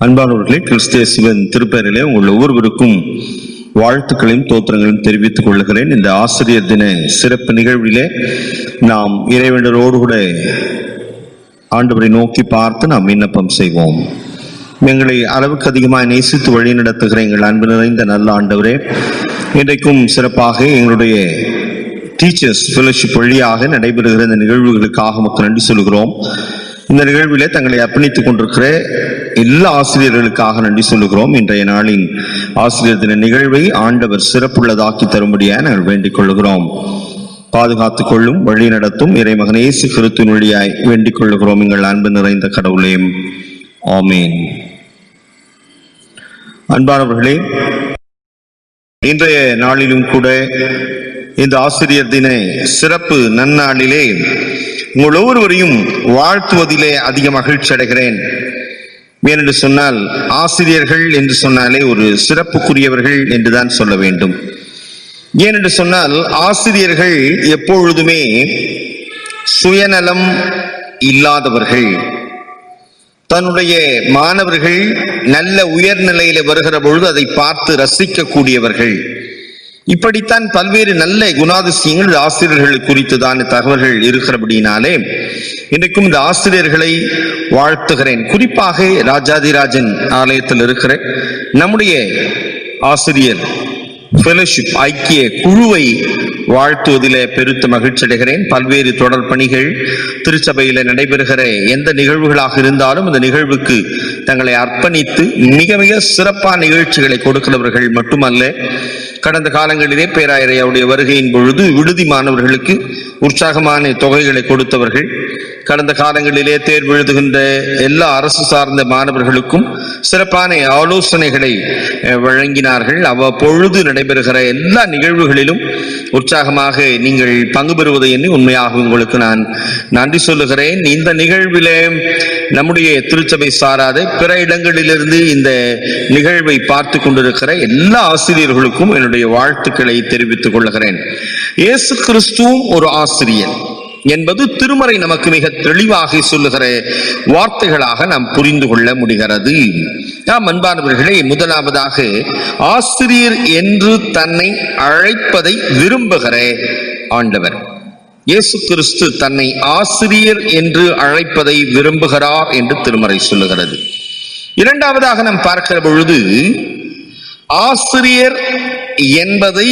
அன்பானவர்களே, கிறிஸ்து இயேசுவின் திருப்பெயரிலே உங்கள் ஒவ்வொருவருக்கும் வாழ்த்துக்களையும் தோத்திரங்களையும் தெரிவித்துக் கொள்கிறேன். இந்த ஆசிரியர் தின சிறப்பு நிகழ்விலே நாம் இறைவேண்டலோடு கூட ஆண்டவரை நோக்கி பார்த்து நாம் விண்ணப்பம் செய்வோம். எங்களை அளவுக்கு அதிகமாக நேசித்து வழி நடத்துகிற எங்கள் அன்பு நிறைந்த நல்ல ஆண்டவரே, இன்றைக்கும் சிறப்பாக எங்களுடைய டீச்சர்ஸ் ஃபெலோஷிப் வழியாக நடைபெறுகிற இந்த நிகழ்வுகளுக்காக மக்கள் நன்றி சொல்கிறோம். இந்த நிகழ்விலே தங்களை அர்ப்பணித்துக் கொண்டிருக்கிற எல்லா ஆசிரியர்களுக்காக நன்றி சொல்லுகிறோம். இன்றைய நாளின் ஆசிரியர் தின நிகழ்வை ஆண்டவர் சிறப்புள்ளதாக்கி தரும்படியாக நாங்கள் வேண்டிக் கொள்கிறோம். பாதுகாத்துக் கொள்ளும், வழி நடத்தும் இறைமகன் இயேசு கிறிஸ்துவின் வழியாய் வேண்டிக் கொள்கிறோம் எங்கள் அன்பு நிறைந்த கடவுளே, ஆமேன். அன்பானவர்களே, இன்றைய நாளிலும் கூட இந்த ஆசிரியர் தின சிறப்பு நன்னாளிலே உங்கள் ஒவ்வொருவரையும் வாழ்த்துவதிலே அதிக மகிழ்ச்சி அடைகிறேன். ஏனென்று சொன்னால், ஆசிரியர்கள் என்று சொன்னாலே ஒரு சிறப்புக்குரியவர்கள் என்றுதான் சொல்ல வேண்டும். ஏனென்று சொன்னால், ஆசிரியர்கள் எப்பொழுதுமே சுயநலம் இல்லாதவர்கள். தன்னுடைய மாணவர்கள் நல்ல உயர்நிலையில வருகிற பொழுது அதை பார்த்து ரசிக்கக்கூடியவர்கள். இப்படித்தான் பல்வேறு நல்ல குணாதிசயங்கள் ஆசிரியர்கள் குறித்துதான் தகவல்கள் இருக்கிறபடினாலே இன்றைக்கும் இந்த ஆசிரியர்களை வாழ்த்துகிறேன். குறிப்பாக ராஜாதிராஜன் ஆலயத்தில் இருக்கிற நம்முடைய ஆசிரியர் ஃபெலோஷிப் ஐக்கிய குழுவை வாழ்த்துவதிலே பெருத்த மகிழ்ச்சி அடைகிறேன். பல்வேறு தொடர் பணிகள் திருச்சபையில நடைபெறுகிற எந்த நிகழ்வுகளாக இருந்தாலும் இந்த நிகழ்வுக்கு தங்களை அர்ப்பணித்து மிக மிக சிறப்பான நிகழ்ச்சிகளை கொடுக்கிறவர்கள் மட்டுமல்ல, கடந்த காலங்களிலே பேராயரையாவுடைய வருகையின் பொழுது விடுதி மாணவர்களுக்கு உற்சாகமான தொகைகளை கொடுத்தவர்கள், கடந்த காலங்களிலே தேர்வு எழுதுகின்ற எல்லா அரசு சார்ந்த மாணவர்களுக்கும் சிறப்பான ஆலோசனைகளை வழங்கினார்கள். அவ்வப்பொழுது நடைபெறுகிற எல்லா நிகழ்வுகளிலும் உற்சாகமாக நீங்கள் பங்கு பெறுவதை எண்ணி உண்மையாக உங்களுக்கு நான் நன்றி சொல்லுகிறேன். இந்த நிகழ்விலே நம்முடைய திருச்சபை சாராத பிற இடங்களிலிருந்து இந்த நிகழ்வை பார்த்து கொண்டிருக்கிற எல்லா ஆசிரியர்களுக்கும் என்னுடைய வாழ்த்துக்களை தெரிவித்துக் கொள்கிறேன். இயேசு கிறிஸ்துவும் ஒரு ஆசிரியர் என்பது திருமறை நமக்கு மிக தெளிவாக சொல்லுகிற வார்த்தைகளாக நாம் புரிந்து கொள்ள முடிகிறது. நாம் அன்பானவர்களே, முதலாவதாக ஆசிரியர் என்று தன்னை அழைப்பதை விரும்புகிற ஆண்டவர் இயேசு கிறிஸ்து தன்னை ஆசிரியர் என்று அழைப்பதை விரும்புகிறார் என்று திருமறை சொல்லுகிறது. இரண்டாவதாக நாம் பார்க்கிற பொழுது ஆசிரியர் என்பதை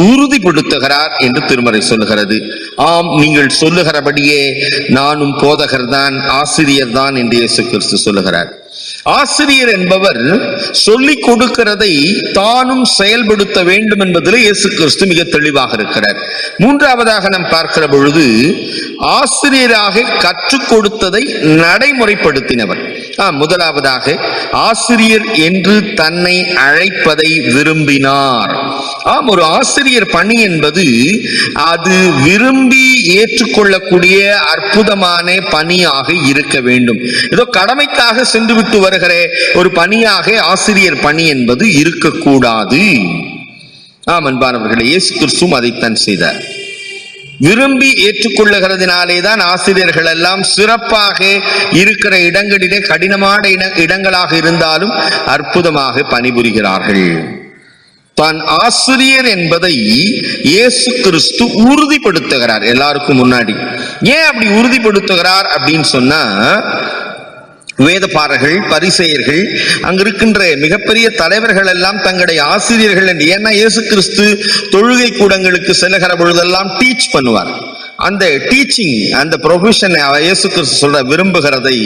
உறுதிப்படுத்துகிறார் என்று திருமறை சொல்லுகிறது. ஆம், நீங்கள் சொல்லுகிறபடியே நானும் போதகர் தான், ஆசிரியர் தான் என்று இயேசு கிறிஸ்து சொல்லுகிறார். ஆசிரியர் என்பவர் சொல்லிக் கொடுக்கிறதை தானும் செயல்படுத்த வேண்டும் என்பதில் இயேசு கிறிஸ்து மிக தெளிவாக இருக்கிறார். மூன்றாவதாக நாம் பார்க்கிற பொழுது ஆசிரியராக கற்றுக் கொடுத்ததை நடைமுறைப்படுத்தினவர். முதலாவதாக ஆசிரியர் என்று தன்னை அழைப்பதை விரும்பினார். ஒரு ஆசிரியர் பணி என்பது அது விரும்பி ஏற்றுக்கொள்ளக்கூடிய அற்புதமான பணியாக இருக்க வேண்டும். ஏதோ கடமைக்காக சென்று விட்டு வருகிற ஒரு பணியாக ஆசிரியர் பணி என்பது இருக்கக்கூடாது. அன்பானவர்களே, இயேசு கிறிஸ்துவும் அதைத்தான் செய்தார். விரும்பி ஏற்றுக்கொள்ளுகிறதுனாலே தான் ஆசிரியர்கள் எல்லாம் சிறப்பாக இருக்கிற இடங்களிலே கடினமான இடங்களாக இருந்தாலும் அற்புதமாக பணிபுரிகிறார்கள். தான் ஆசிரியர் என்பதை இயேசு கிறிஸ்து உறுதிப்படுத்துகிறார் எல்லாருக்கும் முன்னாடி. ஏன் அப்படி உறுதிப்படுத்துகிறார் அப்படின்னு சொன்னா, வேதபாரர்கள், பரிசேயர்கள், அங்க இருக்கின்ற மிகப்பெரிய தலைவர்கள் எல்லாம் தங்களுடைய ஆசிரியர்கள் என்று, ஏன்னா இயேசு கிறிஸ்து தொழுகை கூடங்களுக்கு செல்லுகிற பொழுதெல்லாம் டீச் பண்ணுவார். அந்த டீச்சிங், அந்த ப்ரொஃபஷன் இயேசு கிறிஸ்து சொல்ற விரும்புகிறதை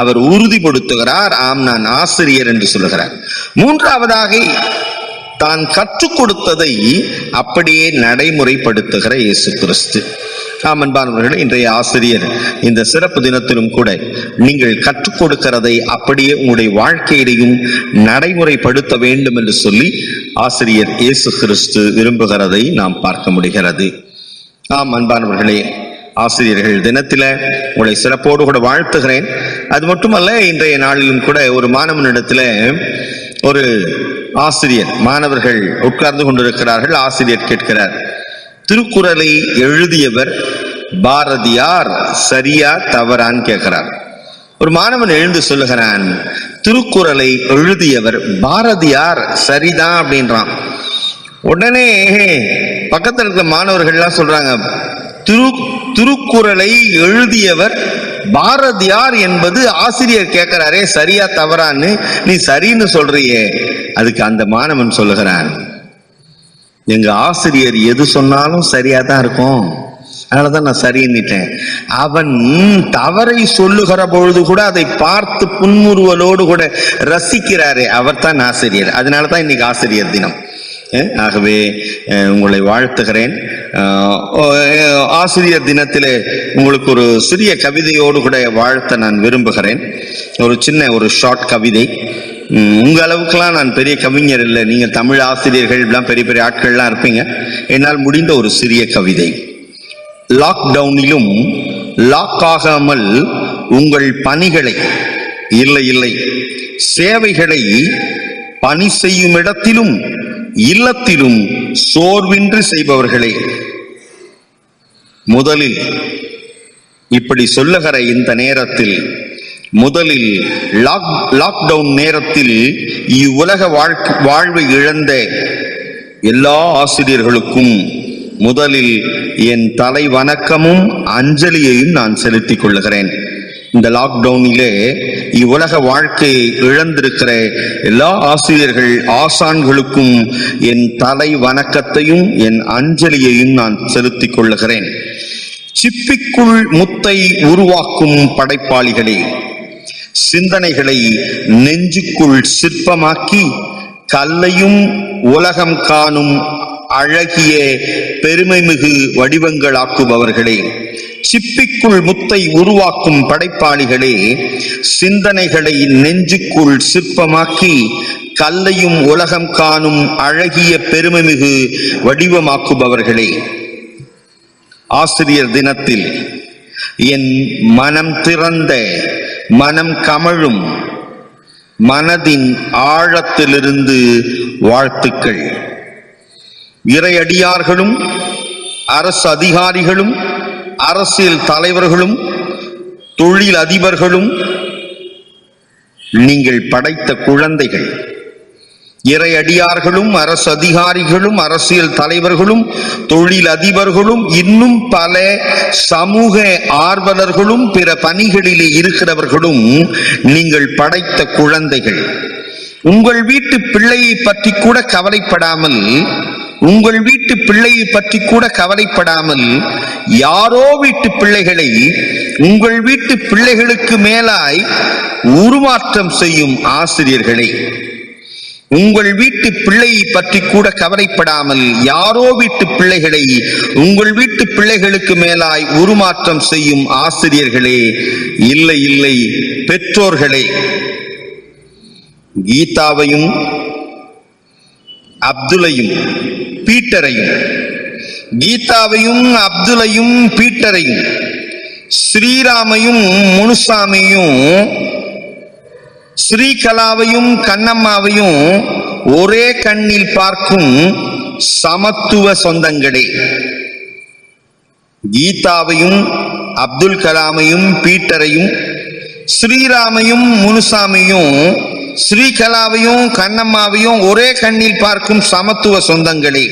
அவர் உறுதிப்படுத்துகிறார். ஆம், நான் ஆசிரியர் என்று சொல்லுகிறார். மூன்றாவதாக தான் கற்றுக் கொடுத்ததை அப்படியே நடைமுறைப்படுத்துகிற இயேசு கிறிஸ்து. அன்பானவர்களே, இன்றைய ஆசிரியர் இந்த சிறப்பு தினத்திலும் கூட நீங்கள் கற்றுக் கொடுக்கிறதை அப்படியே உங்களுடைய வாழ்க்கையிலையும் நடைமுறைப்படுத்த வேண்டும் என்று சொல்லி ஆசிரியர் இயேசு கிறிஸ்து விரும்புகிறதை நாம் பார்க்க முடிகிறது. அன்பானவர்களே, ஆசிரியர்கள் தினத்தில உங்களை சிறப்போடு கூட வாழ்த்துகிறேன். அது மட்டுமல்ல, இன்றைய நாளிலும் கூட ஒரு மாணவனிடத்துல ஒரு ஆசிரியர், மாணவர்கள் உட்கார்ந்து கொண்டிருக்கிறார்கள். ஆசிரியர் கேட்கிறார், திருக்குறளை எழுதியவர் பாரதியார் சரியா தவறான்னு கேட்கிறார். ஒரு மாணவன் எழுந்து சொல்லுகிறான், திருக்குறளை எழுதியவர் பாரதியார் சரிதான் அப்படின்றான். உடனே பக்கத்தில் இருக்கிற மாணவர்கள்லாம் சொல்றாங்க, திருக்குறளை எழுதியவர் பாரதியார் என்பது ஆசிரியர் கேட்கிறாரே, சரியா தவறான்னு நீ சரின்னு சொல்றியே. அதுக்கு அந்த மாணவன் சொல்லுகிறான், எங்க ஆசிரியர் எது சொன்னாலும் சரியா தான் இருக்கும், அதனாலதான் நான் சரின்னுட்டேன். அவன் தவறை சொல்லுகிற பொழுது கூட அதை பார்த்து புன்முறுவலோடு கூட ரசிக்கிறாரே, அவர் தான் ஆசிரியர். அதனாலதான் இன்னைக்கு ஆசிரியர் தினம். ஆகவே உங்களை வாழ்த்துகிறேன். ஆசிரியர் தினத்திலே உங்களுக்கு ஒரு சிறிய கவிதையோடு கூட வாழ்த்த நான் விரும்புகிறேன். ஒரு ஷார்ட் கவிதை. உங்க அளவுக்குலாம் நான் பெரிய கவிஞர் இல்லை, நீங்க தமிழ் ஆசிரியர்கள் பெரிய பெரிய ஆட்கள்லாம் இருப்பீங்க. என்னால் முடிந்த ஒரு சிறிய கவிதை. லாக்டவுனிலும் லாக் ஆகாமல் உங்கள் பணிகளை இல்லை சேவைகளை பணி செய்யும் இடத்திலும் இல்லத்திலும் சோர்வின்றி செய்பவர்களே, முதலில் இப்படி சொல்லுகிற இந்த நேரத்தில், முதலில் லாக்டவுன் நேரத்தில் இவ்வுலக வாழ்வை இழந்த எல்லா ஆசிரியர்களுக்கும் முதலில் என் தலை வணக்கமும் அஞ்சலியையும் நான் செலுத்திக் கொள்ளுகிறேன். இந்த லாக்டவுனிலே இவ்வுலக வாழ்க்கையை இழந்திருக்கிற எல்லா ஆசிரியர்கள் ஆசான்களுக்கும் என் தலை வணக்கத்தையும் என் அஞ்சலியையும் நான் செலுத்திக் கொள்ளுகிறேன். சிப்பிக்குள் முத்தை உருவாக்கும் படைப்பாளிகளே, சிந்தனைகளை நெஞ்சுக்குள் சிற்பமாக்கி கல்லையும் உலகம் காணும் அழகிய பெருமைமிகு வடிவங்களாக்குபவர்களே, சிப்பிக்குள் முத்தை உருவாக்கும் படைப்பாளிகளே, சிந்தனைகளை நெஞ்சுக்குள் சிற்பமாக்கி கல்லையும் உலகம் காணும் அழகிய பெருமைமிகு வடிவமாக்குபவர்களே, ஆசிரியர் தினத்தில் என் மனம் திறந்த மனம் கமழும் மனதின் ஆழத்திலிருந்து வாழ்த்துக்கள். இறையடியார்களும் அரசு அதிகாரிகளும் அரசியல் தலைவர்களும் தொழில் அதிபர்களும் நீங்கள் படைத்த குழந்தைகள். இறையடியார்களும் அரசு அதிகாரிகளும் அரசியல் தலைவர்களும் தொழில் அதிபர்களும் இன்னும் பல சமூக ஆர்வலர்களும் பிற பணிகளிலே இருக்கிறவர்களும் நீங்கள் படைத்த குழந்தைகள். உங்கள் வீட்டு பிள்ளையை பற்றி கூட கவலைப்படாமல், உங்கள் வீட்டு பிள்ளையை பற்றி கூட கவலைப்படாமல் யாரோ வீட்டு பிள்ளைகளை உங்கள் வீட்டு பிள்ளைகளுக்கு மேலாய் உருமாற்றம் செய்யும் ஆசிரியர்களே, உங்கள் வீட்டு பிள்ளையை பற்றி கூட கவலைப்படாமல் யாரோ வீட்டு பிள்ளைகளை உங்கள் வீட்டு பிள்ளைகளுக்கு மேலாய் உருமாற்றம் செய்யும் ஆசிரியர்களே, இல்லை பெற்றோர்களே, கீதாவையும் அப்துலையும் பீட்டரையும், கீதாவையும் அப்துலையும் பீட்டரையும், ஸ்ரீராமையும் முனுசாமியும் ஸ்ரீகலாவையும் கண்ணம்மாவையும் ஒரே கண்ணில் பார்க்கும் சமத்துவ சொந்தங்களே, கீதாவையும் அப்துல் கலாமையும் பீட்டரையும் ஸ்ரீராமையும் முனுசாமியும் ஸ்ரீகலாவையும் கண்ணம்மாவையும் ஒரே கண்ணில் பார்க்கும் சமத்துவ சொந்தங்களே,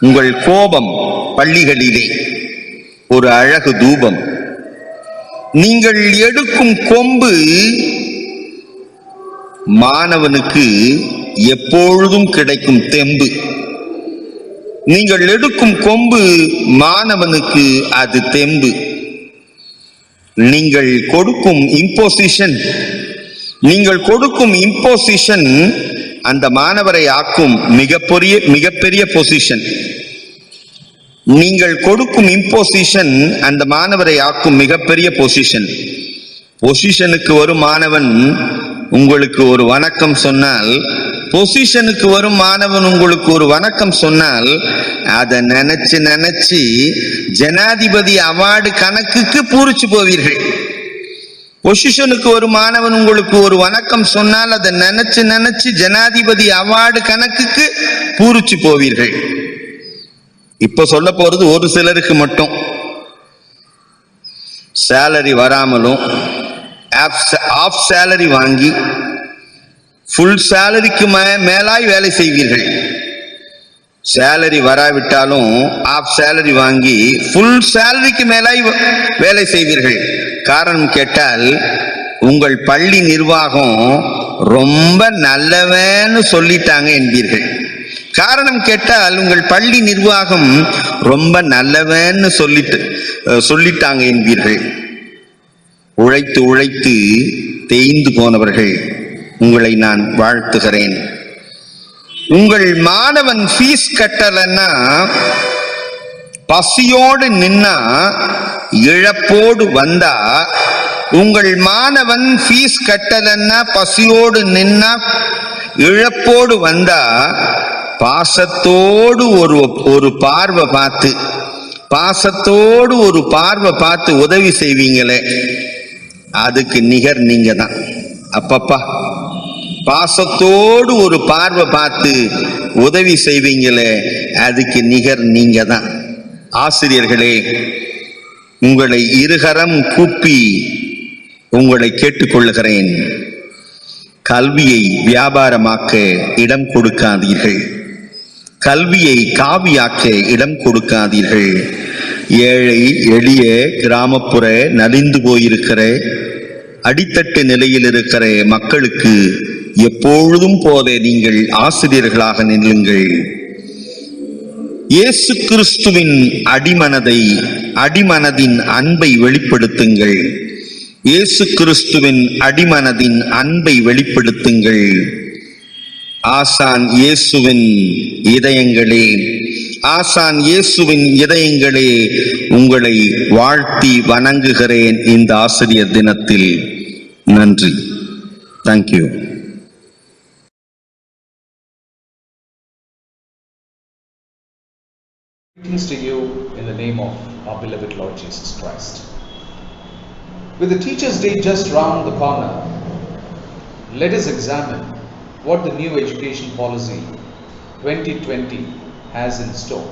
உங்கள் கோபம் பள்ளிகளிலே ஒரு அழகு தூபம். நீங்கள் எடுக்கும் கொம்பு மாணவனுக்கு எப்பொழுதும் கிடைக்கும் தெம்பு. நீங்கள் எடுக்கும் கொம்பு மாணவனுக்கு அது தெம்பு. நீங்கள் கொடுக்கும் இம்போசிஷன் அந்த மாணவரை ஆக்கும் மிகப்பெரிய பொசிஷன். நீங்கள் கொடுக்கும் இம்போசிஷன் அந்த மாணவரை ஆக்கும் மிகப்பெரிய பொசிஷன். பொசிஷனுக்கு வரும் மாணவன் உங்களுக்கு ஒரு வணக்கம் சொன்னால், பொசிஷனுக்கு வரும் மாணவன் உங்களுக்கு ஒரு வணக்கம் சொன்னால், அதை நினைச்சு ஜனாதிபதி அவார்டு கணக்குக்கு பூரிச்சு போவீர்கள். பொசிஷனுக்கு ஒரு மாணவன் உங்களுக்கு ஒரு வணக்கம் சொன்னால் அதை நினைச்சு ஜனாதிபதி அவார்டு கணக்குக்கு பூரிச்சு போவீர்கள். இப்ப சொல்ல போறது ஒரு சிலருக்கு மட்டும். சேலரி வராமலும் ஆஃப் சேலரி வாங்கி ஃபுல் சேலரிக்கு மேலாய் வேலை செய்வீர்கள். சேலரி வராவிட்டாலும் ஆஃப் சேலரி வாங்கி ஃபுல் சேலரிக்கு மேலாய் வேலை செய்வீர்கள். காரணம் கேட்டால் உங்கள் பள்ளி நிர்வாகம் ரொம்ப நல்லவன்னு சொல்லிட்டாங்க என்பீர்கள். காரணம் கேட்டால் உங்கள் பள்ளி நிர்வாகம் ரொம்ப நல்லவன்னு சொல்லிட்டாங்க என்பீர்கள். உழைத்து உழைத்து தேய்ந்து போனவர்கள் உங்களை நான் வாழ்த்துகிறேன். உங்கள் மாணவன் ஃபீஸ் கட்டலன்னா பசியோடு நின்னா இழப்போடு வந்தா, உங்கள் மாணவன் ஃபீஸ் கட்டலன்னா பசியோடு நின்னா இழப்போடு வந்தா, பாசத்தோடு ஒரு பார்வை பார்த்து, பாசத்தோடு ஒரு பார்வை பார்த்து உதவி செய்வீங்களே, அதுக்கு நிகர் நீங்க தான். அப்பப்பா, பாசத்தோடு ஒரு பார்வை பார்த்து உதவி செய்வீங்களே, அதுக்கு நிகர் நீங்க தான். ஆசிரியர்களே, உங்களை இருகரம் கூப்பி உங்களை கேட்டுக்கொள்ளுகிறேன். கல்வியை வியாபாரமாக்க இடம் கொடுக்காதீர்கள். கல்வியை காவியாக்க இடம் கொடுக்காதீர்கள். ஏழை எளிய கிராமப்புற நலிந்து போயிருக்கிற அடித்தட்டு நிலையில் இருக்கிற மக்களுக்கு எப்பொழுதும் போல நீங்கள் ஆசிரியர்களாக நில்லுங்கள். இயேசு கிறிஸ்துவின் அடிமனதின் அன்பை வெளிப்படுத்துங்கள். இயேசு கிறிஸ்துவின் அடிமனதின் அன்பை வெளிப்படுத்துங்கள். ஆசான் இயேசுவின் இதயங்களே, ஆசான் இயேசுவின் இதயங்களே, உங்களை வாழ்த்தி வணங்குகிறேன் இந்த ஆசிரியர் தினத்தில். நன்றி. Thank you. Greetings to you in the name of our beloved Lord Jesus Christ. With the Teachers' Day just round the corner, let us examine what the new education policy 2020 has in store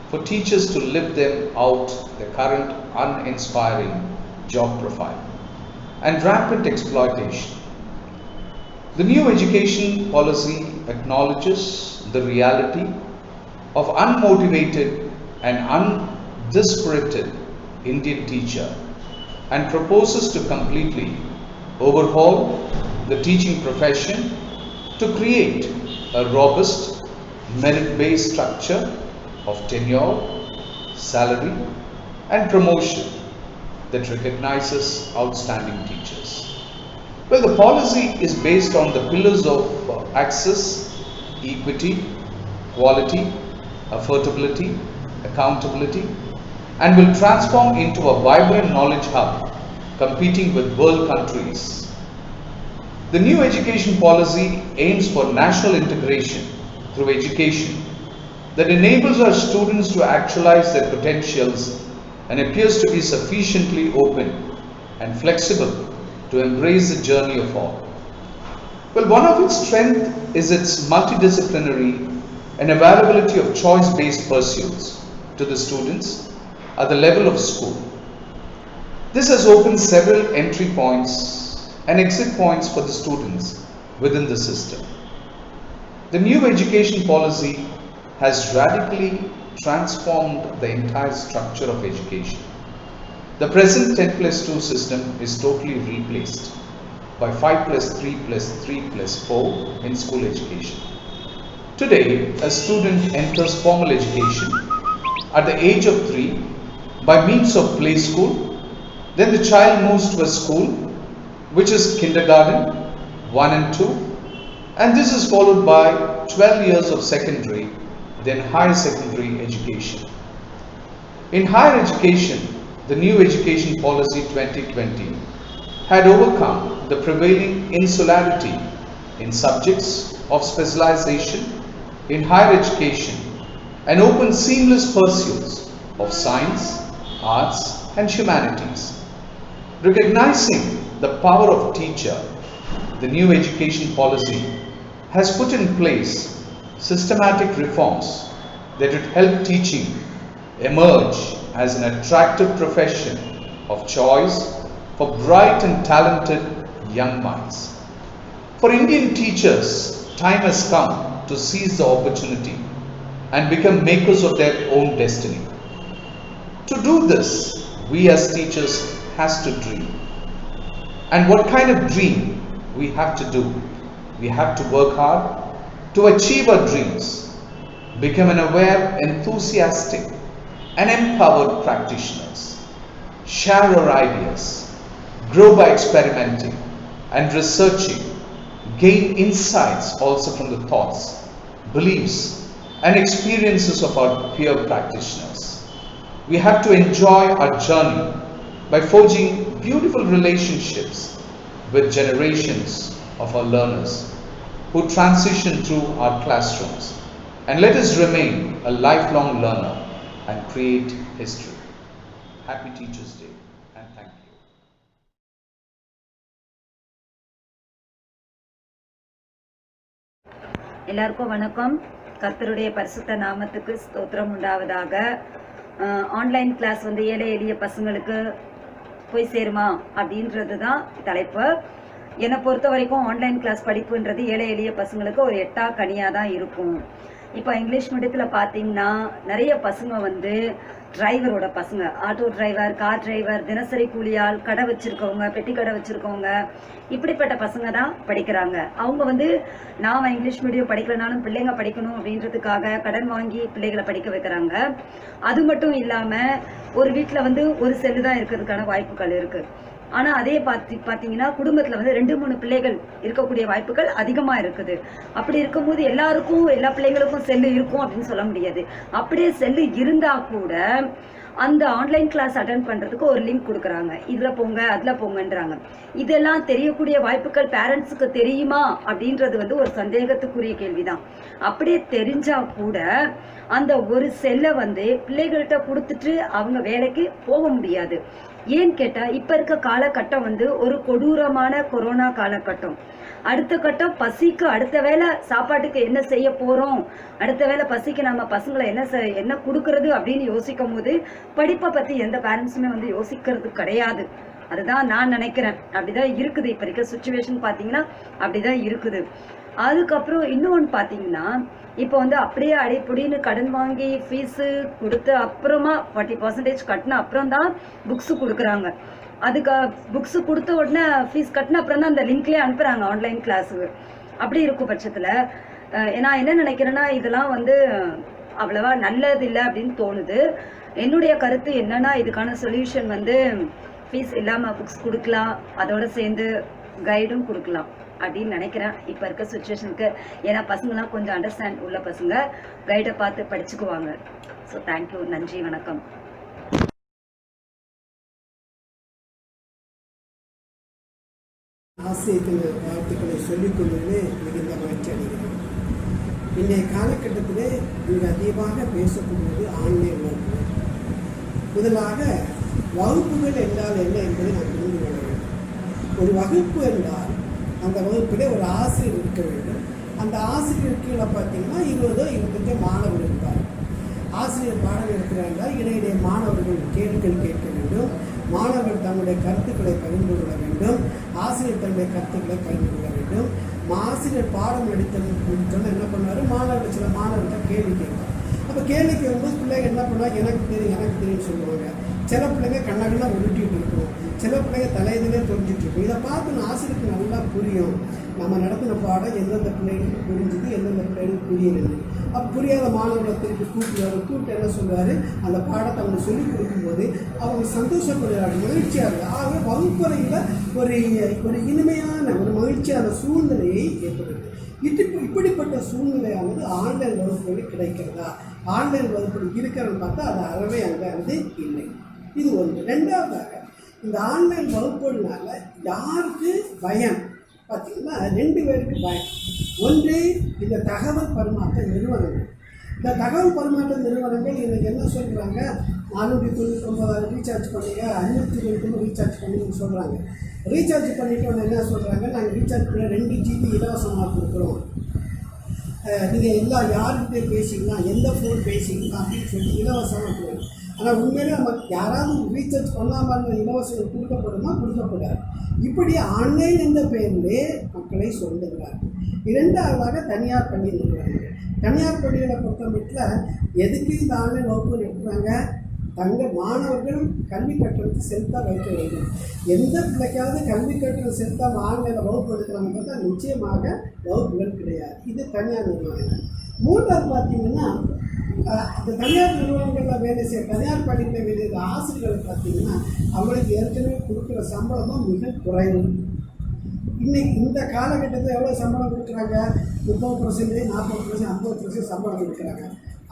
for teachers to live them out their current uninspiring job profile and rampant exploitation. The new education policy acknowledges the reality of unmotivated and undispirited Indian teacher and proposes to completely overhaul the teaching profession to create a robust merit-based structure of tenure, salary and promotion that recognizes outstanding teachers. Well, the policy is based on the pillars of access, equity, quality, affordability, accountability, and will transform into a vibrant knowledge hub competing with world countries. The new education policy aims for national integration through education that enables our students to actualize their potentials and appears to be sufficiently open and flexible to embrace the journey of all. Well, one of its strengths is its multidisciplinary and availability of choice-based pursuits to the students at the level of school. This has opened several entry points and exit points for the students within the system. The new education policy has radically transformed the entire structure of education. The present 10+2 system is totally replaced by 5+3+3+4 in school education. Today, a student enters formal education at the age of 3 by means of play school. Then the child moves to a school which is kindergarten 1 and 2, and this is followed by 12 years of secondary, then higher secondary education. In higher education, the new education policy 2020 had overcome the prevailing insularity in subjects of specialization in higher education and opened seamless pursuits of science, arts and humanities. Recognizing the power of teacher, the new education policy has put in place systematic reforms that would help teaching emerge as an attractive profession of choice for for bright and talented young minds. For Indian teachers, time has come to seize the opportunity and become makers of their own destiny. To do this, we as teachers has to dream. And what kind of dream we have to do? We have to work hard to achieve our dreams, become an aware, enthusiastic and empowered practitioners, share our ideas, grow by experimenting and researching, gain insights also from the thoughts, beliefs and experiences of our peer practitioners. We have to enjoy our journey by forging beautiful relationships with generations of our learners who transition through our classrooms, and let us remain a lifelong learner and create history. Happy Teachers Day and thank you. எல்லாருக்கும் வணக்கம். கர்த்தருடைய பரிசுத்த நாமத்துக்கு ஸ்தோத்திரம் உண்டாவதாக. Online class வந்து ஏழை எளிய பசங்களுக்கு போய் சேருமா அப்படின்றது தான் தலைப்பு. என்னை பொறுத்த வரைக்கும் ஆன்லைன் கிளாஸ் படிப்புன்றது ஏழை எளிய பசங்களுக்கு ஒரு எட்டா கனியாக தான் இருக்கும். இப்போ இங்கிலீஷ் மீடியத்தில் பார்த்தீங்கன்னா நிறைய பசங்க வந்து டிரைவரோட பசங்க, ஆட்டோ டிரைவர், கார் டிரைவர், தினசரி கூலியால், கடை வச்சுருக்கவங்க, பெட்டி கடை வச்சுருக்கவங்க, இப்படிப்பட்ட பசங்க தான் படிக்கிறாங்க. அவங்க வந்து நாம் இங்கிலீஷ் மீடியம் படிக்கலனாலும் பிள்ளைங்க படிக்கணும் அப்படின்றதுக்காக கடன் வாங்கி பிள்ளைகளை படிக்க வைக்கிறாங்க. அது மட்டும் இல்லாமல் ஒரு வீட்டில் வந்து ஒரு செல்லு தான் இருக்கிறதுக்கான வாய்ப்புகள் இருக்குது. ஆனால் அதே பார்த்தீங்கன்னா குடும்பத்தில் வந்து 2-3 பிள்ளைகள் இருக்கக்கூடிய வாய்ப்புகள் அதிகமாக இருக்குது. அப்படி இருக்கும்போது எல்லாருக்கும் எல்லா பிள்ளைங்களுக்கும் செல்லு இருக்கும் அப்படின்னு சொல்ல முடியாது. அப்படியே செல்லு இருந்தால் கூட அந்த ஆன்லைன் கிளாஸ் அட்டென்ட் பண்ணுறதுக்கு ஒரு லிங்க் கொடுக்குறாங்க, இதில் போங்க அதில் போங்கன்றாங்க. இதெல்லாம் தெரியக்கூடிய வாய்ப்புகள் பேரண்ட்ஸுக்கு தெரியுமா அப்படின்றது வந்து ஒரு சந்தேகத்துக்குரிய கேள்விதான். அப்படியே தெரிஞ்சால் கூட அந்த ஒரு செல்லை வந்து பிள்ளைகள்கிட்ட கொடுத்துட்டு அவங்க வேலைக்கு போக முடியாது. ஏன்னு கேட்டால் இப்போ இருக்க காலகட்டம் வந்து ஒரு கொடூரமான கொரோனா காலகட்டம். அடுத்த கட்டம் பசிக்கு, அடுத்த வேளை சாப்பாட்டுக்கு என்ன செய்ய போகிறோம், அடுத்த வேளை பசிக்கு நம்ம பசங்களை என்ன கொடுக்கறது அப்படின்னு யோசிக்கும் போது படிப்பை பற்றி எந்த பேரண்ட்ஸுமே வந்து யோசிக்கிறது கிடையாது. அதுதான் நான் நினைக்கிறேன். அப்படிதான் இருக்குது இப்போ இருக்க சுச்சுவேஷன். பார்த்தீங்கன்னா அப்படிதான் இருக்குது. அதுக்கப்புறம் இன்னொன்று பார்த்தீங்கன்னா இப்போ வந்து அப்படியே அடிப்படின்னு கடன் வாங்கி ஃபீஸு கொடுத்து அப்புறமா 40% கட்டின அப்புறம் தான் புக்ஸு கொடுக்குறாங்க. அதுக்கு புக்ஸு கொடுத்த உடனே ஃபீஸ் கட்டின அப்புறம் தான் அந்த லிங்க்லேயே அனுப்புகிறாங்க ஆன்லைன் கிளாஸுக்கு. அப்படி இருக்கும் பட்சத்தில் நான் என்ன நினைக்கிறேன்னா இதெல்லாம் வந்து அவ்வளவா நல்லது இல்லை அப்படின்னு தோணுது. என்னுடைய கருத்து என்னன்னா இதுக்கான சொல்யூஷன் வந்து ஃபீஸ் இல்லாமல் புக்ஸ் கொடுக்கலாம், அதோடு சேர்ந்து கைடும் கொடுக்கலாம் அப்படின்னு நினைக்கிறேன் இப்போ இருக்க சுச்சுவேஷனுக்கு. ஏன்னா பசங்களாம் கொஞ்சம் அண்டர்ஸ்டாண்ட் உள்ள பசங்க கைடை பார்த்து படிச்சுக்குவாங்க. ஸோ தேங்க்யூ, நன்றி, வணக்கம். ஆசிரியர்கள் வாழ்த்துக்களை சொல்லிக் கொள்வதிலே மிகுந்த மகிழ்ச்சி அடைகிறேன். இன்றைய காலகட்டத்திலே மிக அதிகமாக பேசக்கூடியது ஆன்லைன் வகுப்புகள். முதலாக வகுப்புகள் என்றால் என்ன என்பதை நாம் புரிந்து கொள்ள வேண்டும். ஒரு வகுப்பு என்றால் அந்த வகுப்பிலே ஒரு ஆசிரியர் இருக்க வேண்டும். அந்த ஆசிரியர் கீழே பார்த்தீங்கன்னா 20-25 மாணவர்கள் இருப்பார். ஆசிரியர் பாடம் எடுக்கிறார் என்றால் இடையிடையே மாணவர்கள் கேள்விகள் கேட்க வேண்டும். மாணவர்கள் தங்களுடைய கருத்துக்களை பகிர்ந்து கொள்ள வேண்டும். ஆசிரியர் தன்னுடைய கருத்துக்களை பகிர்ந்து கொள்ள வேண்டும். ஆசிரியர் பாடம் எடுத்தோன்னு என்ன பண்ணுவார், மாணவர்கள் சில மாணவர்கிட்ட கேள்வி கேட்பார். அப்போ கேள்வி கேட்கும்போது பிள்ளைங்க என்ன பண்ணுவாங்க, எனக்கு தெரியும்னு சொல்லுவாங்க. சில பிள்ளைங்க கண்ணாடிலாம் உருட்டிகிட்டு இருக்கும், சில பிள்ளைங்க தலையிலே தொழிஞ்சிட்டு இருக்கும். இதை பார்த்து ஆசிரியருக்கு நல்லா புரியும் நம்ம நடத்தின பாடம் எந்தெந்த பிள்ளைகளுக்கு புரிஞ்சுது, எந்தெந்த பிள்ளைகளுக்கு புரியலை. அப்போ புரியாத மாணவர்களை திருப்பி கூப்பிட்டு என்ன சொல்வார், அந்த பாடத்தை அவங்க சொல்லிக் கொடுக்கும்போது அவங்க சந்தோஷப்படுறாங்க, மகிழ்ச்சியாக இருக்குது. ஆகவே வகுப்பறையில் ஒரு இனிமையான ஒரு மகிழ்ச்சியான சூழ்நிலையை ஏற்படுது. இப்படிப்பட்ட சூழ்நிலையானது ஆன்லைன் வகுப்புகளில் கிடைக்கிறதா, ஆன்லைன் வகுப்புகள் இருக்கிறன்னு பார்த்தா அது அறவே அங்கே வந்து இல்லை. இது ஒன்று. ரெண்டாவதாக இந்த ஆன்லைன் வகுப்புகள்னால யாருக்கு பயன் பார்த்திங்கன்னா 2 பேருக்கு பயன். ஒன்று இந்த தகவல் பரிமாற்ற நிறுவனங்கள். இந்த தகவல் பரிமாற்ற நிறுவனங்கள் இன்றைக்கி என்ன சொல்கிறாங்க, 499 ரீசார்ஜ் பண்ணுங்க, 520 ரீசார்ஜ் பண்ணுங்கன்னு சொல்கிறாங்க. ரீசார்ஜ் பண்ணிவிட்டு ஒன்று என்ன சொல்கிறாங்க, நாங்கள் ரீசார்ஜ் பண்ண 2 GB இலவசமாக கொடுக்குறோம். நீங்கள் யாருக்கிட்டே பேசிக்கலாம், எந்த ஃபோன் பேசிக்கலாம் அப்படின்னு சொல்லி இலவசமாக போயிடும். ஆனால் உண்மையிலே நம்ம யாராவது ரீசார்ஜ் பண்ணாமல் இலவசம் கொடுக்கப்படாது. இப்படி ஆன்லைன் என்ற பெயரிலே மக்களை சொல்லுகிறார். இரண்டாவதாக தனியார் பள்ளி இருக்கிறாங்க. தனியார் பள்ளிகளை பொறுத்தமட்டில் எதுக்கு இந்த ஆன்லைன் வகுப்பு எடுக்கிறாங்க? தங்கள் மாணவர்கள் கல்வி கட்டணத்தை செலுத்த வைக்க வேண்டும். எந்த பிள்ளைக்காவது கல்வி கட்டணம் செலுத்தாமல் ஆன்லைனில் வகுப்பு எடுக்கிறாங்க பார்த்தா நிச்சயமாக வகுப்புகள் கிடையாது. இது தனியார் நிறுவனங்கள். மூன்றாவது பார்த்தீங்கன்னா அந்த தனியார் நிறுவனங்களில் வேலை செய்ய தனியார் பள்ளிகளில் வேலை செய்கிற ஆசிரியர்கள் பார்த்தீங்கன்னா அவங்களுக்கு ஏற்கனவே கொடுக்குற சம்பளமும் மிக குறைவு. இன்னைக்கு இந்த காலகட்டத்தில் எவ்வளோ சம்பளம் கொடுக்குறாங்க? 30%, 40%, 50% சம்பளம் கொடுக்குறாங்க.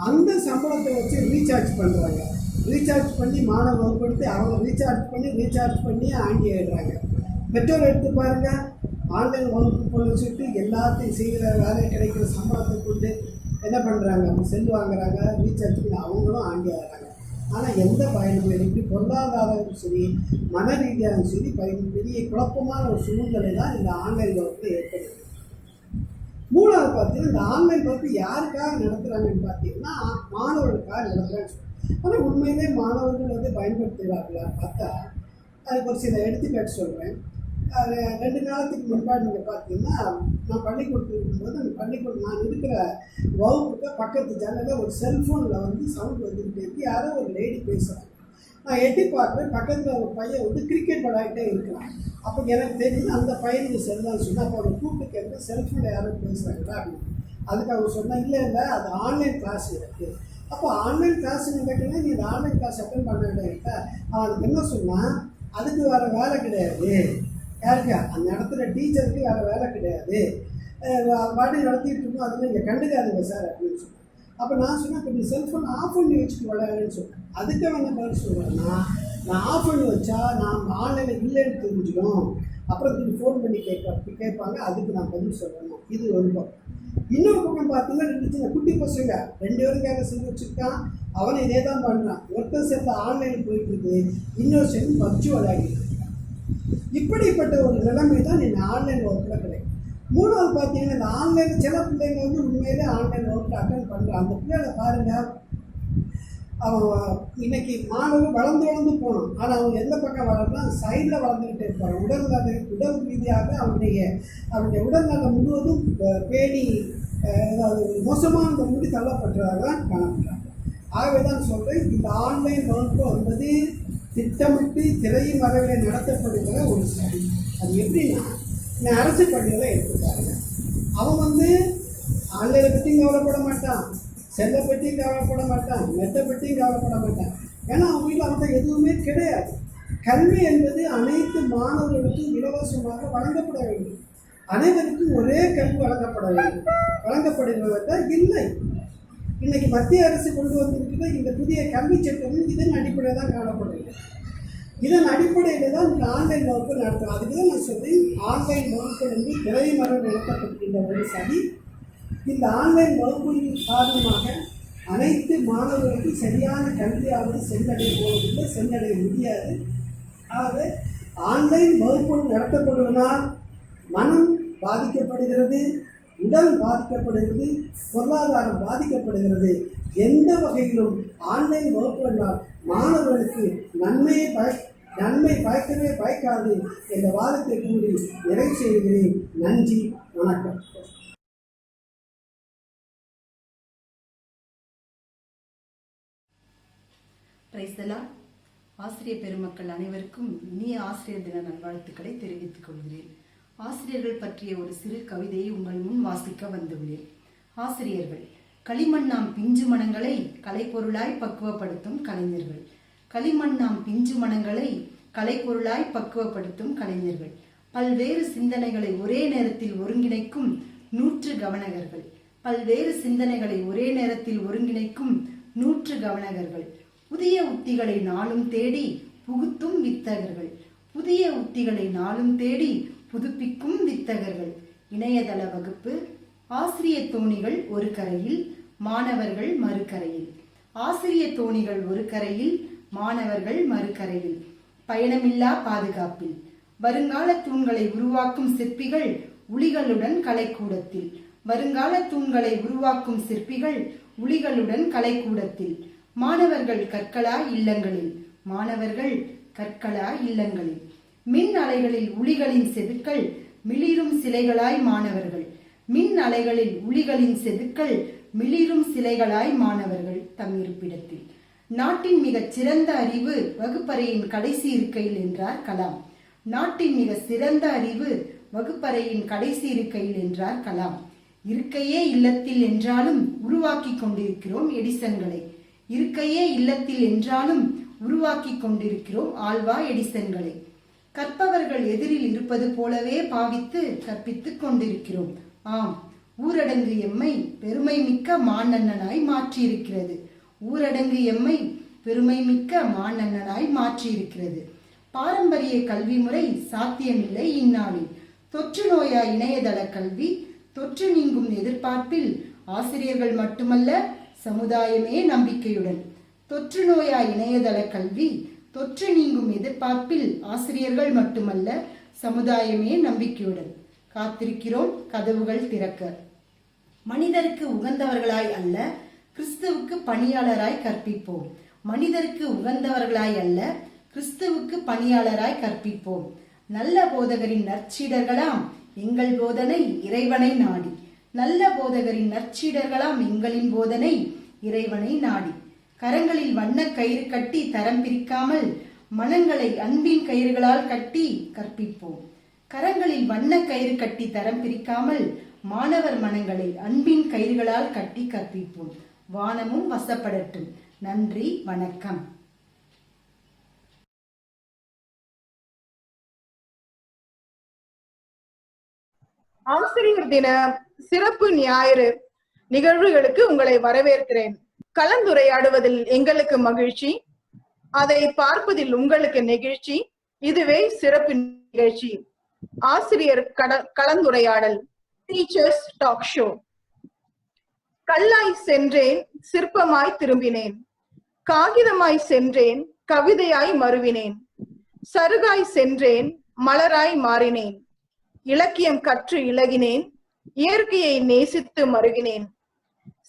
அந்த சம்பளத்தை வச்சு ரீசார்ஜ் பண்ணுறாங்க. ரீசார்ஜ் பண்ணி மாணவ வகுப்படுத்தி அவங்க ரீசார்ஜ் பண்ணி ஆங்கி ஆகிடுறாங்க. பெற்றோர் எடுத்து பாருங்கள், ஆன்லைன் வகுப்பு போல சொல்லிட்டு எல்லாத்தையும் செய்கிற வேலை கிடைக்கிற சம்பளத்தை கொண்டு என்ன பண்ணுறாங்க? செல் வாங்குறாங்க, ரீசார்ஜ் பண்ணி அவங்களும் ஆங்கி ஆகிறாங்க. ஆனால் எந்த பயனும் இல்லை. இப்படி பொருளாதாரம் சரி, மன ரீதியாகவும் சரி, பெரிய குழப்பமான ஒரு சூழ்நிலை தான் இந்த ஆன்லைன் வகுப்பில் ஏற்படுது. மூணாவது பார்த்தீங்கன்னா இந்த ஆன்லைன் வகுப்பு யாருக்காக நடத்துகிறாங்கன்னு பார்த்தீங்கன்னா மாணவர்களுக்காக நடத்துகிறாங்க. ஆனால் உண்மையிலே மாணவர்கள் பயன்படுத்துகிறார்களா பார்த்தா அதுக்கு ஒரு சில எடுத்துக்காட்டு சொல்கிறேன். 2 நாளத்துக்கு முன்பாடு நீங்கள் பார்த்தீங்கன்னா நான் பள்ளிக்கூடத்துக்கு இருக்கும்போது அந்த பள்ளிக்கூடம் நான் இருக்கிற வகுப்புக்கு பக்கத்து ஜன்னலில் ஒரு செல்ஃபோனில் சவுண்ட் வந்துக்கிட்டே இருக்கு. யாரோ ஒரு லேடி பேசுகிறாங்க. நான் எட்டி பார்க்குறேன், பக்கத்தில் ஒரு பையன் கிரிக்கெட் விளையாட்டே இருக்கிறான். அப்போ எனக்கு தெரியுது அந்த பையனுக்கு செல்லான்னு சொன்னால் அப்போ அவர் கூப்பிட்டு கேட்க செல்ஃபோனில் யாரும் பேசுகிறாங்களா அப்படின்னு. அதுக்கு அவர் சொன்னால் இல்லை அது ஆன்லைன் கிளாஸ் இருக்குது. அப்போ ஆன்லைன் கிளாஸ் நடக்குன்னா நீ இந்த ஆன்லைன் கிளாஸ் அட்டன் பண்ண வேண்டிய அவனுக்கு என்ன சொன்னால் அதுக்கு வேறு வேலை கிடையாது. யாருக்கா? அந்த நடத்துகிற டீச்சருக்கு வேறு வேலை கிடையாது. பாட்டி நடத்திட்டு இருக்கோம், அதில் நீங்கள் கண்டுக்காதுங்க சார் அப்படின்னு சொன்னேன். அப்போ நான் சொன்னேன், இப்போ நீ செல்ஃபோன் ஆஃப் பண்ணி வச்சுட்டு விளையாடுன்னு சொன்னேன். அதுக்கு அவன் என்ன பதில் சொல்கிறேன்னா, நான் ஆஃப் பண்ணி வச்சா நான் ஆன்லைனில் இல்லைன்னு தெரிஞ்சுக்கணும், அப்புறம் திரும்பி ஃபோன் பண்ணி கேட்பாங்க, அதுக்கு நான் பதில் சொல்லணும். இது ஒரு பக்கம். இன்னொரு பக்கம் பார்த்தீங்கன்னா 2 சின்ன குட்டி பசங்க 2 பேருக்காக செஞ்சு வச்சுருக்கான். அவனை இதே தான் பண்ணுறான். ஒருத்தர் சேர்த்து ஆன்லைனில் போயிட்டு இருக்கு, இன்னொரு சேர்ந்து பப்ஜி விளையாடிட்டு இருக்கான். இப்படிப்பட்ட ஒரு நிலைமை தான் இந்த ஆன்லைன் வகுப்பில் கிடைக்கும். மூணாவது பார்த்தீங்கன்னா இந்த ஆன்லைன் சில பிள்ளைங்க உண்மையிலே ஆன்லைன் வகுப்பில் அட்டன் பண்ணுறாங்க. அந்த பிள்ளைகளை பாருங்கள், அவன் இன்னைக்கு மாணவர்கள் வளர்ந்து போகணும். ஆனால் அவங்க எந்த பக்கம் வளர்னா சைடில் வளர்ந்துக்கிட்டே இருப்பாங்க. உடல் ரீதியாக அவனுடைய உடல்நலம் முழுவதும் பேணி ஏதாவது மோசமான முடி தள்ளப்பட்டதாக தான் காணப்படுறாங்க. ஆகவே தான் சொல்கிறேன், இந்த ஆன்லைன் வகுப்பு என்பது திட்டமிட்டு திரையும் மறைவில் நடத்தப்படுகிற ஒரு சரி. அது எப்படின்னா இந்த அரசு பள்ளிகளை எடுத்துப்பாருங்க. அவன் ஆன்லைனை பற்றியும் கவலைப்பட மாட்டான், செல்லை பற்றியும் கவலைப்பட மாட்டான், நெட்டை பற்றியும் கவலைப்பட மாட்டான். ஏன்னா அவங்க வீட்டில் அவன்கிட்ட எதுவுமே கிடையாது. கல்வி என்பது அனைத்து மாணவர்களுக்கும் இலவசமாக வழங்கப்பட வேண்டும். அனைவருக்கும் ஒரே கல்வி வழங்கப்பட வேண்டும். வழங்கப்படுவதா இல்லை. இன்னைக்கு மத்திய அரசு கொண்டு வந்திருக்கிற இந்த புதிய கல்வி சட்டமும் இதன் அடிப்படையில் தான் காணப்படுகிறது. இதன் அடிப்படையில் தான் இந்த ஆன்லைன் வகுப்பு நடத்தும். அதுக்கு தான் நான் சொல்றேன், ஆன்லைன் வகுப்பு திரைமறைவு நடத்தப்பட்டிருக்கின்ற ஒரு சரி. இந்த ஆன்லைன் வகுப்பின் காரணமாக அனைத்து மாணவர்களுக்கும் சரியான கல்வியாவது சென்றடைய முடியாது. ஆகவே ஆன்லைன் வகுப்பு நடத்தப்படுவதால் மனம் பாதிக்கப்படுகிறது, உடல் பாதிக்கப்படுகிறது, பொருளாதாரம் பாதிக்கப்படுகிறது. எந்த வகையிலும் ஆன்லைன் வகுப்புகளால் மாணவர்களுக்கு நன்மை பயக்கவே பயக்காது என்ற வாதத்தை கூறி நிறைவு செய்கிறேன். நன்றி, வணக்கம். ஆசிரியர் பெருமக்கள் அனைவருக்கும் இனிய ஆசிரியர் தின நல்வாழ்த்துக்களை தெரிவித்துக் கொள்கிறேன். ஆசிரியர்கள் பற்றிய ஒரு சிறு கவிதையை உங்கள் முன் வாசிக்க வந்துள்ளேன். ஆசிரியர்கள் களிமண்ணாம் பிஞ்சு மனங்களை கலைப்பொருளாய் பக்குவப்படுத்தும் கலைஞர்கள். களிமண்ணாம் பிஞ்சு மனங்களை கலைப்பொருளாய் பக்குவப்படுத்தும் கலைஞர்கள். பல்வேறு சிந்தனைகளை ஒரே நேரத்தில் ஒருங்கிணைக்கும் 100 கவனகர்கள். பல்வேறு சிந்தனைகளை ஒரே நேரத்தில் ஒருங்கிணைக்கும் 100 கவனகர்கள். புதிய உத்திகளை நாளும் தேடி புகுத்தும் வித்தகர்கள். புதிய உத்திகளை நாளும் தேடி புதுப்பிக்கும் வித்தகர்கள். இணையதள வகுப்பு. ஆசிரிய தோணிகள் ஒரு கரையில், மாணவர்கள் மறுகரையில். ஆசிரிய தோணிகள் ஒரு கரையில், மாணவர்கள் மறுகரையில். பயணமில்லா பாதுகாப்பில். வருங்கால தூண்களை உருவாக்கும் சிற்பிகள் உளிகளுடன் கலைக்கூடத்தில். வருங்கால தூண்களை உருவாக்கும் சிற்பிகள் உளிகளுடன் கலைக்கூடத்தில். மாணவர்கள் கற்களா இல்லங்களில். மாணவர்கள் கற்களா இல்லங்களில். மின் அலைகளில் உளிகளின் செதுக்கள் மிளிரும் சிலைகளாய் மாணவர்கள். மின் அலைகளில் உளிகளின் செதுக்கள் மிளிரும் சிலைகளாய் மாணவர்கள் தம் இருப்பிடத்தில். நாட்டின் மிகச் சிறந்த அறிவு வகுப்பறையின் கடைசி இருக்கையில் என்றார் கலாம். நாட்டின் மிக சிறந்த அறிவு வகுப்பறையின் கடைசி இருக்கையில் என்றார் கலாம். இருக்கையே இல்லத்தில் என்றாலும் உருவாக்கி கொண்டிருக்கிறோம் எடிசன்களை. இருக்கையே இல்லத்தில் என்றாலும் உருவாக்கி கொண்டிருக்கிறோம் ஆல்வா எடிசன்களை. கற்பவர்கள் எதிரில் இருப்பது போலவே பாவித்து கற்பித்துக் கொண்டிருக்கிறோம். ஆம், ஊரடங்கு எம்மை பெருமை மிக்க மானண்ணனாய் மாற்றியிருக்கிறது. ஊரடங்கு எம்மை பெருமை மிக்க மானண்ணனாய் மாற்றியிருக்கிறது. பாரம்பரிய கல்வி முறை சாத்தியமில்லை இந்நாளில். தொற்று நோயா இணையதள கல்வி. தொற்று நீங்கும் எதிர்பார்ப்பில் ஆசிரியர்கள் மட்டுமல்ல சமுதாயமே நம்பிக்கையுடன். தொற்று நோயா இணையதள கல்வி. தொற்று நீங்கும் எதிர்பார்ப்பில் ஆசிரியர்கள் மட்டுமல்ல சமுதாயமே நம்பிக்கையுடன். காத்திருக்கிறோம் கதவுகள் திறக்க. மனிதருக்கு உகந்தவர்களாய் அல்ல, கிறிஸ்துவுக்கு பணியாளராய் கற்பிப்போம். மனிதருக்கு உகந்தவர்களாய் அல்ல, கிறிஸ்துவுக்கு பணியாளராய் கற்பிப்போம். நல்ல போதகரின் நற்சீடர்களாம் எங்கள் போதனை இறைவனை நாடி. நல்ல போதகரின் நற்சீடர்களாம் எங்களின் போதனை இறைவனை நாடி. கரங்களில் வண்ண கயிறு கட்டி தரம் பிரிக்காமல் மனங்களை அன்பின் கயிறுகளால் கட்டி கற்பிப்போம். கரங்களில் வண்ண கயிறு கட்டி தரம் பிரிக்காமல் மாணவர் மனங்களை அன்பின் கயிறுகளால் கட்டி கற்பிப்போம். வானமும் வசப்படட்டும். நன்றி, வணக்கம். ஆசிரியர் தின சிறப்பு ஞாயிறு நிகழ்வுகளுக்கு உங்களை வரவேற்கிறேன். கலந்துரையாடுவதில் எங்களுக்கு மகிழ்ச்சி, அதை பார்ப்பதில் உங்களுக்கு நெகிழ்ச்சி. இதுவே சிறப்பு நிகழ்ச்சி. ஆசிரியர் கலந்துரையாடல், டீச்சர்ஸ் டாக் ஷோ. கல்லாய் சென்றேன், சிற்பமாய் திரும்பினேன். காகிதமாய் சென்றேன், கவிதையாய் மருவினேன். சருகாய் சென்றேன், மலராய் மாறினேன். இலக்கியம் கற்று இலகினேன், இயற்கையை நேசித்து மருகினேன்.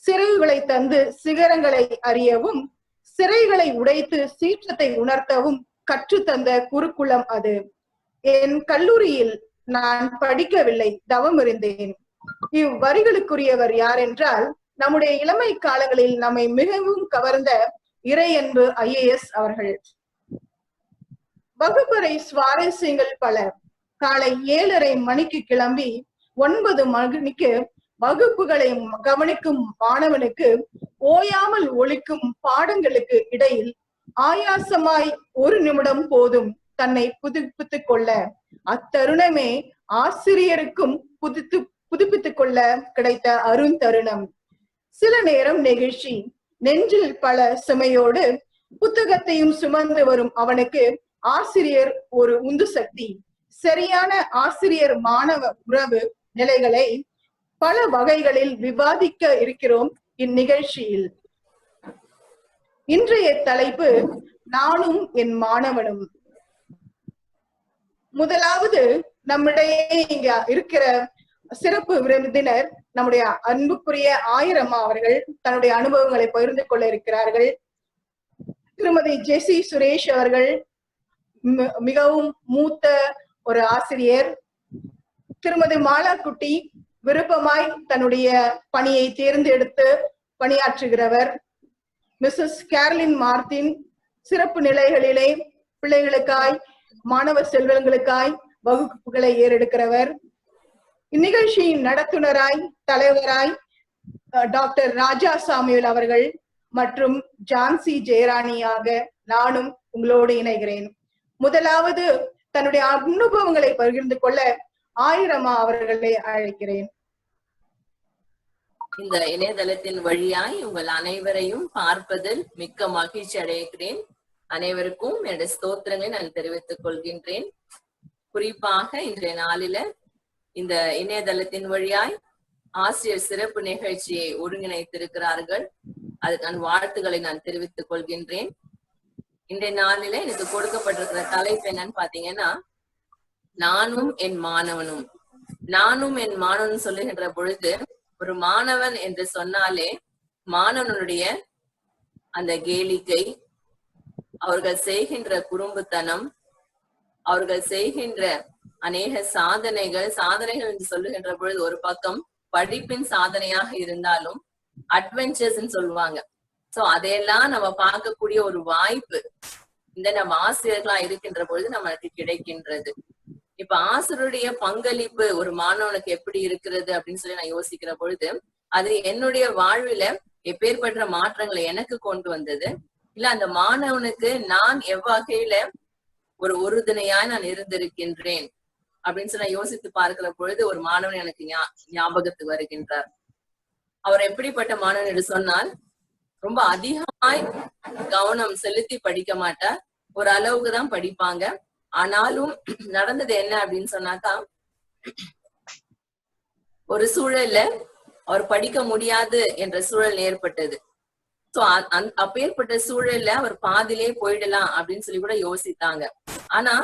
சிறகுகளை தந்து சிகரங்களை அறியவும், சிறைகளை உடைத்து சீற்றத்தை உணர்த்தவும் கற்றுத்தந்த குருகுலம் அது. என் கல்லூரியில் நான் படிக்கவில்லை, தவம் இருந்தேன். இவ்வரிகளுக்குரியவர் யார் என்றால், நம்முடைய இளமை காலங்களில் நம்மை மிகவும் கவர்ந்த இறையன்பு IAS அவர்கள். வகுப்பறை சுவாரஸ்யங்கள் பல. காலை 7:30 மணிக்கு கிளம்பி 9 மணிக்கு வகுப்புகளை கவனிக்கும் மாணவனுக்கு ஓயாமல் ஒலிக்கும் பாடங்களுக்கு இடையில் ஆயாசமாய் 1 நிமிடம் போதும் தன்னை புதுப்பித்துக் கொள்ள. அத்தருணமே ஆசிரியருக்கும் புதுப்பித்துக் கொள்ள கிடைத்த அருந்தருணம். சில நேரம் நெகிழ்ச்சி. நெஞ்சில் பல சுமையோடு புத்தகத்தையும் சுமந்து வரும் அவனுக்கு ஆசிரியர் ஒரு உந்து சக்தி. சரியான ஆசிரியர் மாணவ உறவு நிலைகளை பல வகைகளில் விவாதிக்க இருக்கிறோம் இந்நிகழ்ச்சியில். இன்றைய தலைப்பு நானும் என் மாணவனும். முதலாவது நம்மிடையே இங்க இருக்கிற சிறப்பு விருந்தினர் நம்முடைய அன்புக்குரிய ஆயிரம்மா அவர்கள் தன்னுடைய அனுபவங்களை பகிர்ந்து கொள்ள இருக்கிறார்கள். திருமதி ஜெசி சுரேஷ் அவர்கள் மிகவும் மூத்த ஒரு ஆசிரியர். திருமதி மாலாக்குட்டி விருப்பமாய் தன்னுடைய பணியை தேர்ந்தெடுத்து பணியாற்றுகிறவர். மிஸ்ஸஸ் கேரலின் மார்டின் சிறப்பு நிலைகளிலே பிள்ளைகளுக்காய் மாணவ செல்வங்களுக்காய் வகுப்புகளை ஏறெடுக்கிறவர். இந்நிகழ்ச்சியின் நடத்துனராய் தலைவராய் டாக்டர் ராஜா சாமுவேல் அவர்கள் மற்றும் ஜான்சி ஜெயராணியாக நானும் உங்களோடு இணைகிறேன். முதலாவது தன்னுடைய அனுபவங்களை பகிர்ந்து கொள்ள ஆயிரம்மா அவர்களை அழைக்கிறேன். இந்த இணையதளத்தின் வழியாய் உங்கள் அனைவரையும் பார்ப்பதில் மிக்க மகிழ்ச்சி அடைகிறேன். அனைவருக்கும் என்னுடைய ஸ்தோத்திரங்களை நான் தெரிவித்துக் கொள்கின்றேன். குறிப்பாக இன்றைய நாளில இந்த இணையதளத்தின் வழியாய் ஆசிரியர் சிறப்பு நிகழ்ச்சியை ஒருங்கிணைத்திருக்கிறார்கள். அதுக்கான வாழ்த்துக்களை நான் தெரிவித்துக் கொள்கின்றேன். இன்றைய நாளில எனக்கு கொடுக்கப்பட்டிருக்கிற தலைப்பு என்னன்னு பாத்தீங்கன்னா, நானும் என் மாணவனும். நானும் என் மாணவனும் சொல்லுகின்ற பொழுது ஒரு மாணவன் என்று சொன்னாலே மாணவனுடைய அந்த கேளிக்கை, அவர்கள் செய்கின்ற குறும்புத்தனம், அவர்கள் செய்கின்ற அநேக சாதனைகள் என்று சொல்லுகின்ற பொழுது ஒரு பக்கம் படிப்பின் சாதனையாக இருந்தாலும் அட்வென்ச்சர்ஸ் சொல்லுவாங்க. சோ அதையெல்லாம் நம்ம பார்க்கக்கூடிய ஒரு வாய்ப்பு இந்த நம்ம ஆசிரியர்களா இருக்கின்ற பொழுது நமக்கு கிடைக்கின்றது. இப்ப ஆசிரியருடைய பங்களிப்பு ஒரு மாணவனுக்கு எப்படி இருக்கிறது அப்படின்னு சொல்லி நான் யோசிக்கிற பொழுது, அது என்னுடைய வாழ்வில எப்பேற்பட்ட மாற்றங்களை எனக்கு கொண்டு வந்தது, இல்ல அந்த மாணவனுக்கு நான் எவ்வகையில ஒரு உறுதுணையாய் நான் இருந்திருக்கின்றேன் அப்படின்னு சொல்லி யோசித்து பார்க்கிற பொழுது ஒரு மாணவன் எனக்கு ஞாபகத்துக்கு வருகின்றார். அவர் எப்படிப்பட்ட மாணவன் என்று சொன்னால், ரொம்ப அதிகமாய் கவனம் செலுத்தி படிக்க மாட்டார், ஒரு அளவுக்கு தான் படிப்பாங்க. ஆனாலும் நடந்தது என்ன அப்படின்னு சொன்னாக்கா, ஒரு சூழல்ல அவர் படிக்க முடியாது என்ற சூழல் ஏற்பட்டது. சோ அப்பேற்பட்ட சூழல்ல அவர் பாதிலே போயிடலாம் அப்படின்னு சொல்லி கூட யோசித்தாங்க. ஆனா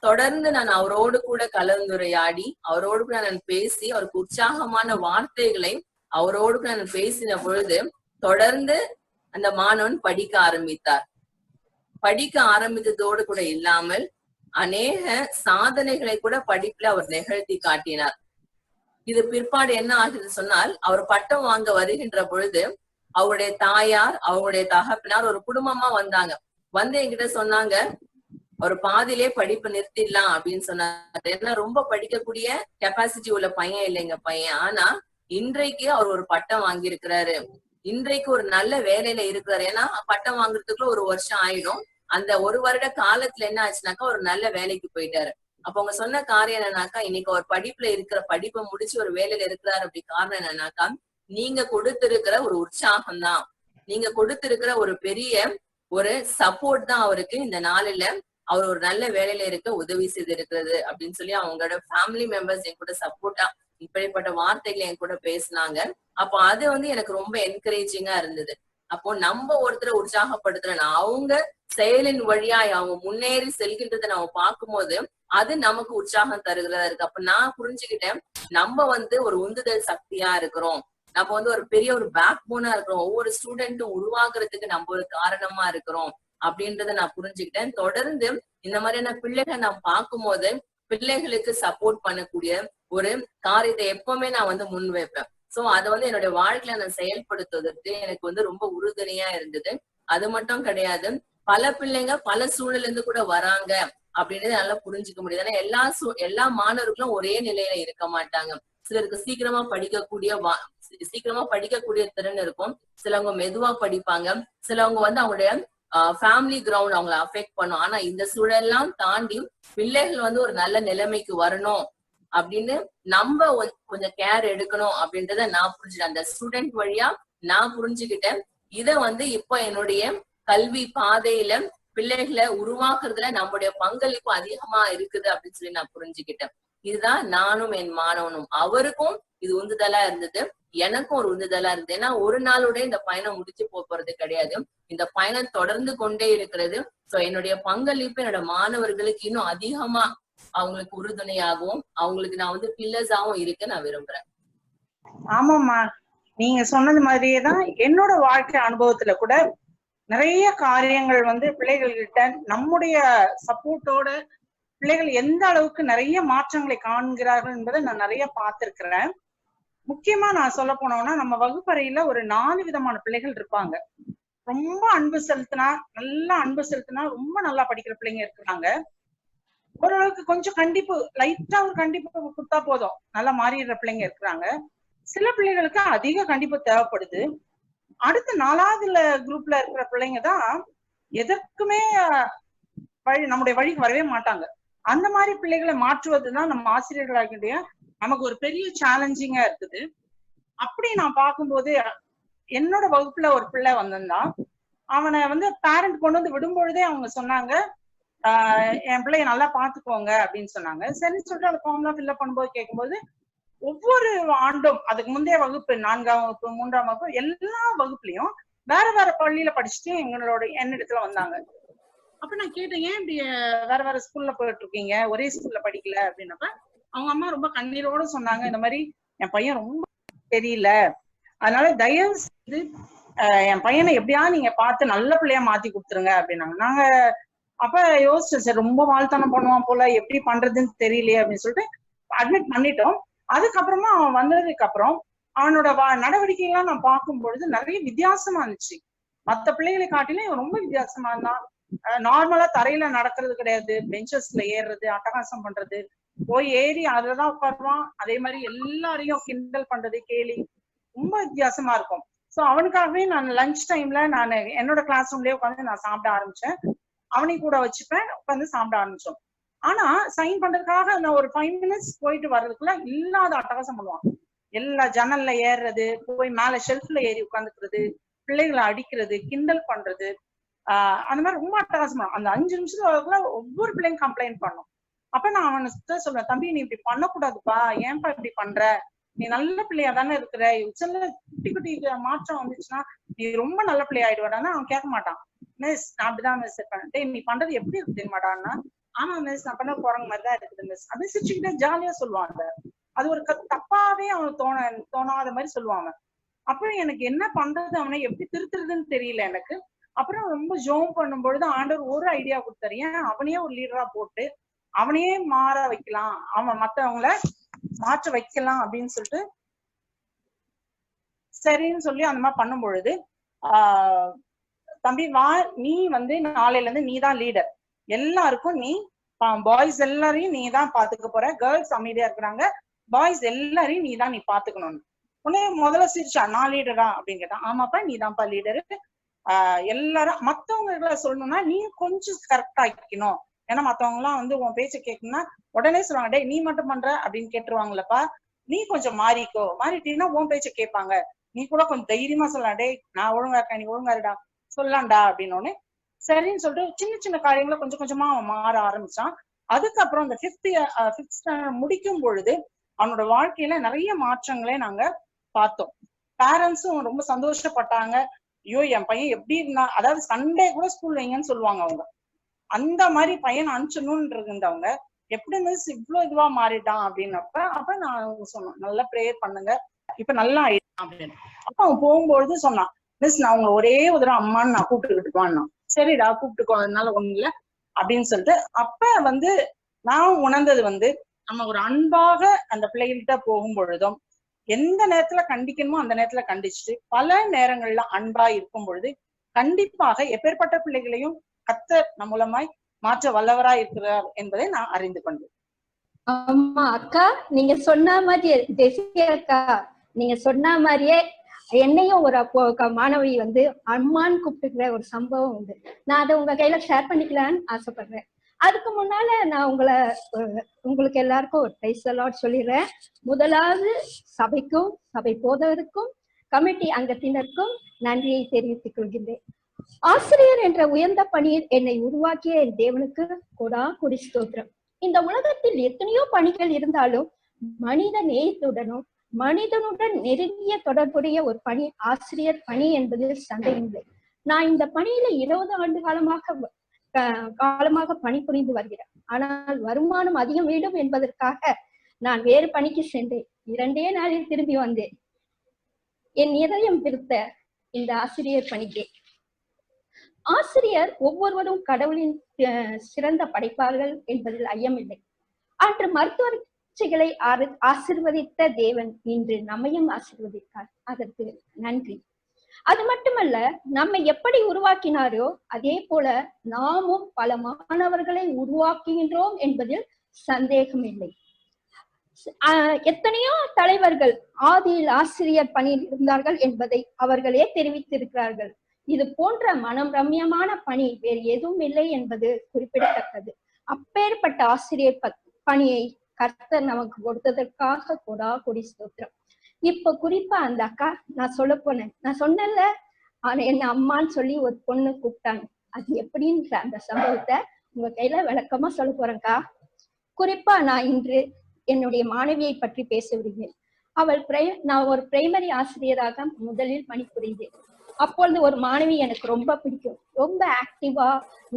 தொடர்ந்து நான் அவரோடு கூட கலந்துரையாடி, அவரோடு கூட நான் பேசி, அவருக்கு உற்சாகமான வார்த்தைகளை அவரோடு கூட நான் பேசின பொழுது தொடர்ந்து அந்த மாணவன் படிக்க ஆரம்பித்தார். படிக்க ஆரம்பித்ததோடு கூட இல்லாமல் அநேக சாதனைகளை கூட படிப்புல அவர் நிகழ்த்தி காட்டினார். இது பிற்பாடு என்ன ஆகுது சொன்னால், அவர் பட்டம் வாங்க வருகின்ற பொழுது அவருடைய தாயார், அவருடைய தகப்பனார் ஒரு குடும்பமா வந்தாங்க. வந்து என்கிட்ட சொன்னாங்க, ஒரு பாதியிலே படிப்பு நிறுத்திடலாம் அப்படின்னு சொன்னாரு. ஏன்னா ரொம்ப படிக்கக்கூடிய கெப்பாசிட்டி உள்ள பையன் இல்லைங்க பையன். ஆனா இன்றைக்கு அவர் ஒரு பட்டம் வாங்கியிருக்கிறாரு, இன்றைக்கு ஒரு நல்ல வேலையில இருக்கிறாரு. ஏன்னா பட்டம் வாங்குறதுக்குள்ள ஒரு வருஷம் ஆயிடும். அந்த ஒரு வருட காலத்துல என்ன ஆச்சுனாக்கா ஒரு நல்ல வேலைக்கு போயிட்டாரு. அப்ப அவங்க சொன்ன காரியம் என்னன்னாக்கா, இன்னைக்கு ஒரு படிப்புல இருக்கிற படிப்பை முடிச்சு ஒரு வேலையில இருக்கிறாரு. அப்படி காரணம் என்னன்னாக்கா, நீங்க கொடுத்திருக்கிற ஒரு உற்சாகம் தான், நீங்க கொடுத்திருக்கிற ஒரு பெரிய ஒரு சப்போர்ட் தான் அவருக்கு இந்த நாளில அவர் ஒரு நல்ல வேலையில இருக்க உதவி செய்து இருக்கிறது அப்படின்னு சொல்லி அவங்களோட ஃபேமிலி மெம்பர்ஸ் என் கூட சப்போர்ட்டா இப்படிப்பட்ட வார்த்தைகளை என் கூட பேசினாங்க. அப்போ அது வந்து எனக்கு ரொம்ப என்கரேஜிங்கா இருந்தது. அப்போ நம்ம ஒருத்தரை உற்சாகப்படுத்துறேன், அவங்க செயலின் வழியாய் அவங்க முன்னேறி செல்கின்றதை நம்ம பார்க்கும்போது அது நமக்கு உற்சாகம் தருகிறதா இருக்கு. அப்ப நான் புரிஞ்சுக்கிட்டேன், நம்ம வந்து ஒரு உந்துதல் சக்தியா இருக்கிறோம், நம்ம வந்து ஒரு பெரிய ஒரு பேக் போனா இருக்கிறோம், ஒவ்வொரு ஸ்டூடெண்ட்டும் உருவாக்குறதுக்கு நம்ம ஒரு காரணமா இருக்கிறோம் அப்படின்றத நான் புரிஞ்சுக்கிட்டேன். தொடர்ந்து இந்த மாதிரியான பிள்ளைகளை நான் பார்க்கும்போது பிள்ளைகளுக்கு சப்போர்ட் பண்ணக்கூடிய ஒரு காரியத்தை எப்பவுமே நான் வந்து முன் வைப்பேன். சோ அதை வந்து என்னுடைய வாழ்க்கையில நான் செயல்படுத்துவதற்கு எனக்கு வந்து ரொம்ப உறுதுணையா இருந்தது. அது மட்டும் கிடையாது, பல பிள்ளைங்க பல சூழல்ல இருந்து கூட வராங்க அப்படின்றத நல்லா புரிஞ்சுக்க முடியுது. ஏன்னா எல்லா மாணவர்களும் ஒரே நிலையில இருக்க மாட்டாங்க. சிலருக்கு சீக்கிரமா படிக்கக்கூடிய திறன் இருக்கும், சிலவங்க மெதுவா படிப்பாங்க, சிலவங்க வந்து அவங்களுடைய ஃபேமிலி கிரவுண்ட் அவங்களை அஃபெக்ட் பண்ணும். ஆனா இந்த சூழல்லாம் தாண்டி பிள்ளைகள் வந்து ஒரு நல்ல நிலைமைக்கு வரணும் அப்படின்னு நம்ம கொஞ்சம் கேர் எடுக்கணும் அப்படின்றத நான் புரிஞ்சுட்டேன். அந்த ஸ்டூடெண்ட் வழியா நான் புரிஞ்சுக்கிட்டேன். இத வந்து இப்போ என்னுடைய கல்வி பாதையில பிள்ளைகளை உருவாக்குறதுல நம்முடைய பங்களிப்பு அதிகமா இருக்குது அப்படின்னு சொல்லி நான் புரிஞ்சுக்கிட்டேன். இதுதான் நானும் என் மாணவனும், அவருக்கும் இது உந்துதலா இருந்தது, எனக்கும் ஒரு உந்துதலா இருந்தது. ஏன்னா ஒரு நாளுடைய இந்த பயணம் முடிச்சு போறது கிடையாது, இந்த பயணம் தொடர்ந்து கொண்டே இருக்கிறது. சோ என்னுடைய பங்களிப்பு என்னோட மாணவர்களுக்கு இன்னும் அதிகமா அவங்களுக்கு உறுதுணையாகவும் அவங்களுக்கு நான் வந்து பில்லர்ஸாவும் இருக்க நான் விரும்புறேன். ஆமாம்மா, நீங்க சொன்னது மாதிரியேதான் என்னோட வாழ்க்கை அனுபவத்துல கூட நிறைய காரியங்கள் வந்து பிள்ளைகள்கிட்ட நம்முடைய சப்போர்ட்டோட பிள்ளைகள் எந்த அளவுக்கு நிறைய மாற்றங்களை காண்கிறார்கள் என்பதை நான் நிறைய பார்த்திருக்கிறேன். முக்கியமா நான் சொல்ல போனோம்னா, நம்ம வகுப்பறையில ஒரு 4 விதமான பிள்ளைகள் இருப்பாங்க. ரொம்ப அன்பு செலுத்தினா ரொம்ப நல்லா படிக்கிற பிள்ளைங்க இருக்கிறாங்க. ஓரளவுக்கு கொஞ்சம் கண்டிப்பு, லைட்டா ஒரு கண்டிப்பு கொடுத்தா போதும் நல்லா மாறிடுற பிள்ளைங்க இருக்கிறாங்க. சில பிள்ளைகளுக்கு அதிக கண்டிப்பு தேவைப்படுது. அடுத்த 4வது குரூப்ல இருக்கிற பிள்ளைங்க தான் எதற்குமே நம்முடைய வழிக்கு வரவே மாட்டாங்க. அந்த மாதிரி பிள்ளைகளை மாற்றுவதுதான் நம்ம ஆசிரியர்களாகிய நமக்கு ஒரு பெரிய சேலஞ்சிங்கா இருக்குது. அப்படி நான் பார்க்கும்போது என்னோட வகுப்புல ஒரு பிள்ளை வந்திருந்தான். அவனை வந்து பேரண்ட் கொண்டு வந்து விடும்பொழுதே அவங்க சொன்னாங்க, என் பிள்ளைய நல்லா பாத்துக்கோங்க அப்படின்னு சொன்னாங்க. சரின்னு சொல்லிட்டு அந்த ஃபார்ம்லாம் ஃபில்அப் பண்ணும்போது கேட்கும்போது, ஒவ்வொரு ஆண்டும் அதுக்கு முந்தைய வகுப்பு 4ஆம் வகுப்பு 3ஆம் வகுப்பு எல்லா வகுப்புலயும் வேற வேற பள்ளியில படிச்சுட்டு என்னிடத்துல வந்தாங்க. அப்ப நான் கேட்டேன், ஏன் இப்படி வேற வேற ஸ்கூல்ல போயிட்டு இருக்கீங்க, ஒரே ஸ்கூல்ல படிக்கல அப்படின்னப்ப அவங்க அம்மா ரொம்ப கண்ணீரோட சொன்னாங்க, இந்த மாதிரி என் பையன் ரொம்ப தெரியல. அதனால தயவு செய்து என் பையனை எப்படியா நீங்க பார்த்து நல்ல பிள்ளையா மாத்தி கொடுத்துருங்க அப்படின்னாங்க. நாங்க அப்ப யோசிச்சோம், சரி ரொம்ப வாழ்த்தனம் பண்ணுவான் போல, எப்படி பண்றதுன்னு தெரியலையே அப்படின்னு சொல்லிட்டு அட்மிட் பண்ணிட்டோம். அதுக்கப்புறமா அவன் வந்ததுக்கு அப்புறம் அவனோட நடவடிக்கைகள்லாம் நான் பார்க்கும் பொழுது நிறைய வித்தியாசமா இருந்துச்சு. மத்த பிள்ளைகளை காட்டிலும் இவன் ரொம்ப வித்தியாசமா இருந்தான். நார்மலா தரையில நடக்கிறது கிடையாது, பெஞ்சஸ்ல ஏறுறது, அட்டகாசம் பண்றது, போய் ஏறி அதுலதான் உட்காருவான். அதே மாதிரி எல்லாரையும் கிண்டல் பண்றது, கேலி, ரொம்ப வித்தியாசமா இருக்கும். சோ அவனுக்காகவே நான் லஞ்ச் டைம்ல நான் என்னோட கிளாஸ் ரூம்லயே உட்காந்து நான் சாப்பிட ஆரம்பிச்சேன். அவனையும் கூட வச்சுப்பேன், உட்காந்து சாப்பிட ஆரம்பிச்சோம். ஆனா சைன் பண்றதுக்காக நான் ஒரு 5 minutes போயிட்டு வர்றதுக்குள்ள இல்லாத அட்டகாசம் பண்ணுவான். எல்லா ஜன்னல்ல ஏறுறது, போய் மேல ஷெல்ஃப்ல ஏறி உட்காந்துக்கிறது, பிள்ளைகளை அடிக்கிறது, கிண்டல் பண்றது, அந்த மாதிரி ரொம்ப அட்டகாசமா. அந்த 5 நிமிஷத்துல ஒவ்வொரு பிள்ளைங்க கம்ப்ளைண்ட் பண்ணும். அப்ப நான் அவனுக்கு சொல்லுவேன், தம்பி நீ இப்படி பண்ணக்கூடாதுப்பா, ஏன்பா இப்படி பண்ற, நீ நல்ல பிள்ளையா தானே இருக்கிற, சில குட்டி குட்டி மாற்றம் வந்துச்சுன்னா நீ ரொம்ப நல்ல பிள்ளையா ஆயிடுவாடான்னா அவன் கேட்க மாட்டான். மிஸ் நான் அப்படிதான் மிஸ் இருப்பேன். டேய் நீ பண்றது எப்படி இருக்கு தெரியுமாடான்னா, ஆமா மிஸ் நான் பண்ண போறங்க மாதிரிதான் இருக்குது மிஸ் அப்படின்னு சிரிச்சுக்கிட்டே ஜாலியா சொல்லுவாங்க. அது ஒரு தப்பாவே அவனுக்கு தோணாத மாதிரி சொல்லுவாங்க. அப்புறம் எனக்கு என்ன பண்றது, அவனை எப்படி திருத்துறதுன்னு தெரியல எனக்கு. அப்புறம் ரொம்ப ஜோம் பண்ணும் பொழுது ஆண்டவர் ஒரு ஐடியா கொடுத்தாரு, ஏன் அவனையே ஒரு லீடரா போட்டு அவனையே மாற வைக்கலாம், அவன் மத்தவங்கள மாற்ற வைக்கலாம் அப்படின்னு சொல்லிட்டு சரின்னு சொல்லி அந்த மாதிரி பண்ணும் பொழுது தம்பி வா, நீ வந்து நாளையில இருந்து நீ தான் லீடர், எல்லாருக்கும் நீ பாய்ஸ் எல்லாரையும் நீ தான் பாத்துக்க போற, கேர்ள்ஸ் அமைதியா இருக்கிறாங்க, பாய்ஸ் எல்லாரையும் நீ பாத்துக்கணும்னு. உடனே முதல்ல சிரிச்சா, நான் லீடரா அப்படின்னு கேட்டான். ஆமாப்பா நீ தான்ப்பா லீடரு, எல்லாரும் மத்தவங்களை சொல்லணும்னா நீ கொஞ்சம் கரெக்டா ஆக்கிக்கணும், ஏன்னா மத்தவங்க எல்லாம் வந்து உன் பேச்ச கேட்கணும்னா உடனே சொல்லுவாங்க, டே நீ மட்டும் பண்ற அப்படின்னு கேட்டுருவாங்களப்பா, நீ கொஞ்சம் மாறிக்கோ, மாறிட்டீங்கன்னா உன் பேச்ச கேட்பாங்க, நீ கூட கொஞ்சம் தைரியமா சொல்லலாம், டே நான் ஒழுங்கா இருக்கேன் நீ ஒழுங்கா இருடா சொல்லலாம்டா அப்படின்னு. சரின்னு சொல்லிட்டு சின்ன சின்ன காரியங்களை கொஞ்சம் கொஞ்சமா அவன் மாற ஆரம்பிச்சான். அதுக்கப்புறம் இந்த 5th ஸ்டாண்டர்ட் முடிக்கும் பொழுது அவனோட வாழ்க்கையில நிறைய மாற்றங்களே நாங்க பார்த்தோம். பேரண்ட்ஸும் ரொம்ப சந்தோஷப்பட்டாங்க. ஐயோ என் பையன் எப்படி இருந்தா, அதாவது சண்டே கூட ஸ்கூல் வைங்கன்னு சொல்லுவாங்க அவங்க, அந்த மாதிரி பையன் அனுப்பிச்சணும்னு இருந்தவங்க எப்படி மிஸ் இவ்வளவு இதுவா மாறிட்டான் அப்படின்னப்ப அப்ப நான் சொன்னேன், நல்லா ப்ரேயர் பண்ணுங்க, இப்ப நல்லா ஆயிட்டான் அப்படின்னு. அப்ப அவன் போகும்பொழுது சொன்னான், மிஸ் நான் உங்களை ஒரே ஒரு தடவை அம்மான்னு நான் கூப்பிட்டுக்கிட்டுவான்னா. சரிடா கூப்பிட்டுக்கோ, அதனால ஒண்ணு இல்லை அப்படின்னு சொல்லிட்டு. அப்ப வந்து நான் உணர்ந்தது வந்து நம்ம ஒரு அன்பாக அந்த பிள்ளைகள்கிட்ட போகும் பொழுதும் எந்த நேரத்துல கண்டிக்கணுமோ அந்த நேரத்துல கண்டிச்சுட்டு பல நேரங்கள்ல அன்பா இருக்கும் பொழுது கண்டிப்பாக எப்பேற்பட்ட பிள்ளைகளையும் கர்த்தர் நம் மூலமாய் மாற்ற வல்லவராய் இருக்கிறார் என்பதை நான் அறிந்து கொண்டேன். ஆமா அக்கா, நீங்க சொன்ன மாதிரி தேசிய அக்கா, நீங்க சொன்ன மாதிரியே என்னையும் ஒரு மாணவி வந்து அம்மான்னு கூப்பிட்டுக்கிற ஒரு சம்பவம் உண்டு. நான் அதை உங்க கையில ஷேர் பண்ணிக்கலான்னு ஆசைப்படுறேன். அதுக்கு முன்னால நான் உங்களுக்கு எல்லாருக்கும் ஒரு பிரைஸ் அலாட் சொல்லிடுறேன். முதலாவது சபைக்கும் சபை போதகருக்கும் கமிட்டி அங்கத்தினருக்கும் நன்றியை தெரிவித்துக் கொள்கின்றேன். ஆசிரியர் என்ற உயர்ந்த பணியில் என்னை உருவாக்கிய என் தேவனுக்கு கொடி ஸ்தோத்திரம். இந்த உலகத்தில் எத்தனையோ பணிகள் இருந்தாலும் மனித நேயத்துடனும் மனிதனுடன் நெருங்கிய தொடர்புடைய ஒரு பணி ஆசிரியர் பணி என்பதில் சந்தேகமில்லை. நான் இந்த பணியில 20 ஆண்டு காலமாக பணிபுரிந்து வருகிறேன். ஆனால் வருமானம் அதிகம் வேண்டும் என்பதற்காக நான் வேறு பணிக்கு சென்றேன். 2 நாளில் திரும்பி வந்தேன். என் இதயம் திருத்த இந்த ஆசிரியர் பணிக்கே. ஆசிரியர் ஒவ்வொருவரும் கடவுளின் சிறந்த படைப்பார்கள் என்பதில் ஐயமில்லை. அன்று மருத்துவர்களை ஆசிர்வதித்த தேவன் இன்று நம்மையும் ஆசிர்வதித்தார். அதற்கு நன்றி. அது மட்டுமல்ல, நம்மை எப்படி உருவாக்கினாரோ அதே போல நாமும் பல மாணவர்களை உருவாக்குகின்றோம் என்பதில் சந்தேகம் இல்லை. எத்தனையோ தலைவர்கள் ஆதியில் ஆசிரியர் பணியில் இருந்தார்கள் என்பதை அவர்களே தெரிவித்திருக்கிறார்கள். இது போன்ற மனம் ரம்யமான பணி வேறு எதுவும் இல்லை என்பது குறிப்பிடத்தக்கது. அப்பேற்பட்ட ஆசிரியர் பணியை கர்த்தர் நமக்கு கொடுத்ததற்காக கொடி ஸ்தோத்திரம். இப்ப குறிப்பா அந்த அக்கா நான் சொல்ல போனேன், நான் சொன்னல என்ன அம்மான்னு சொல்லி ஒரு பொண்ணு கூப்பிட்டாங்க, அது எப்படின்ற அந்த சம்பவத்தை உங்க கையில விளக்கமா சொல்ல போறேன்க்கா. குறிப்பா நான் இன்று என்னுடைய மாணவியை பற்றி பேச விடுகிறேன். நான் ஒரு பிரைமரி ஆசிரியராக முதலில் பணிபுரிந்தேன். அப்பொழுது ஒரு மாணவி எனக்கு ரொம்ப பிடிக்கும். ரொம்ப ஆக்டிவா,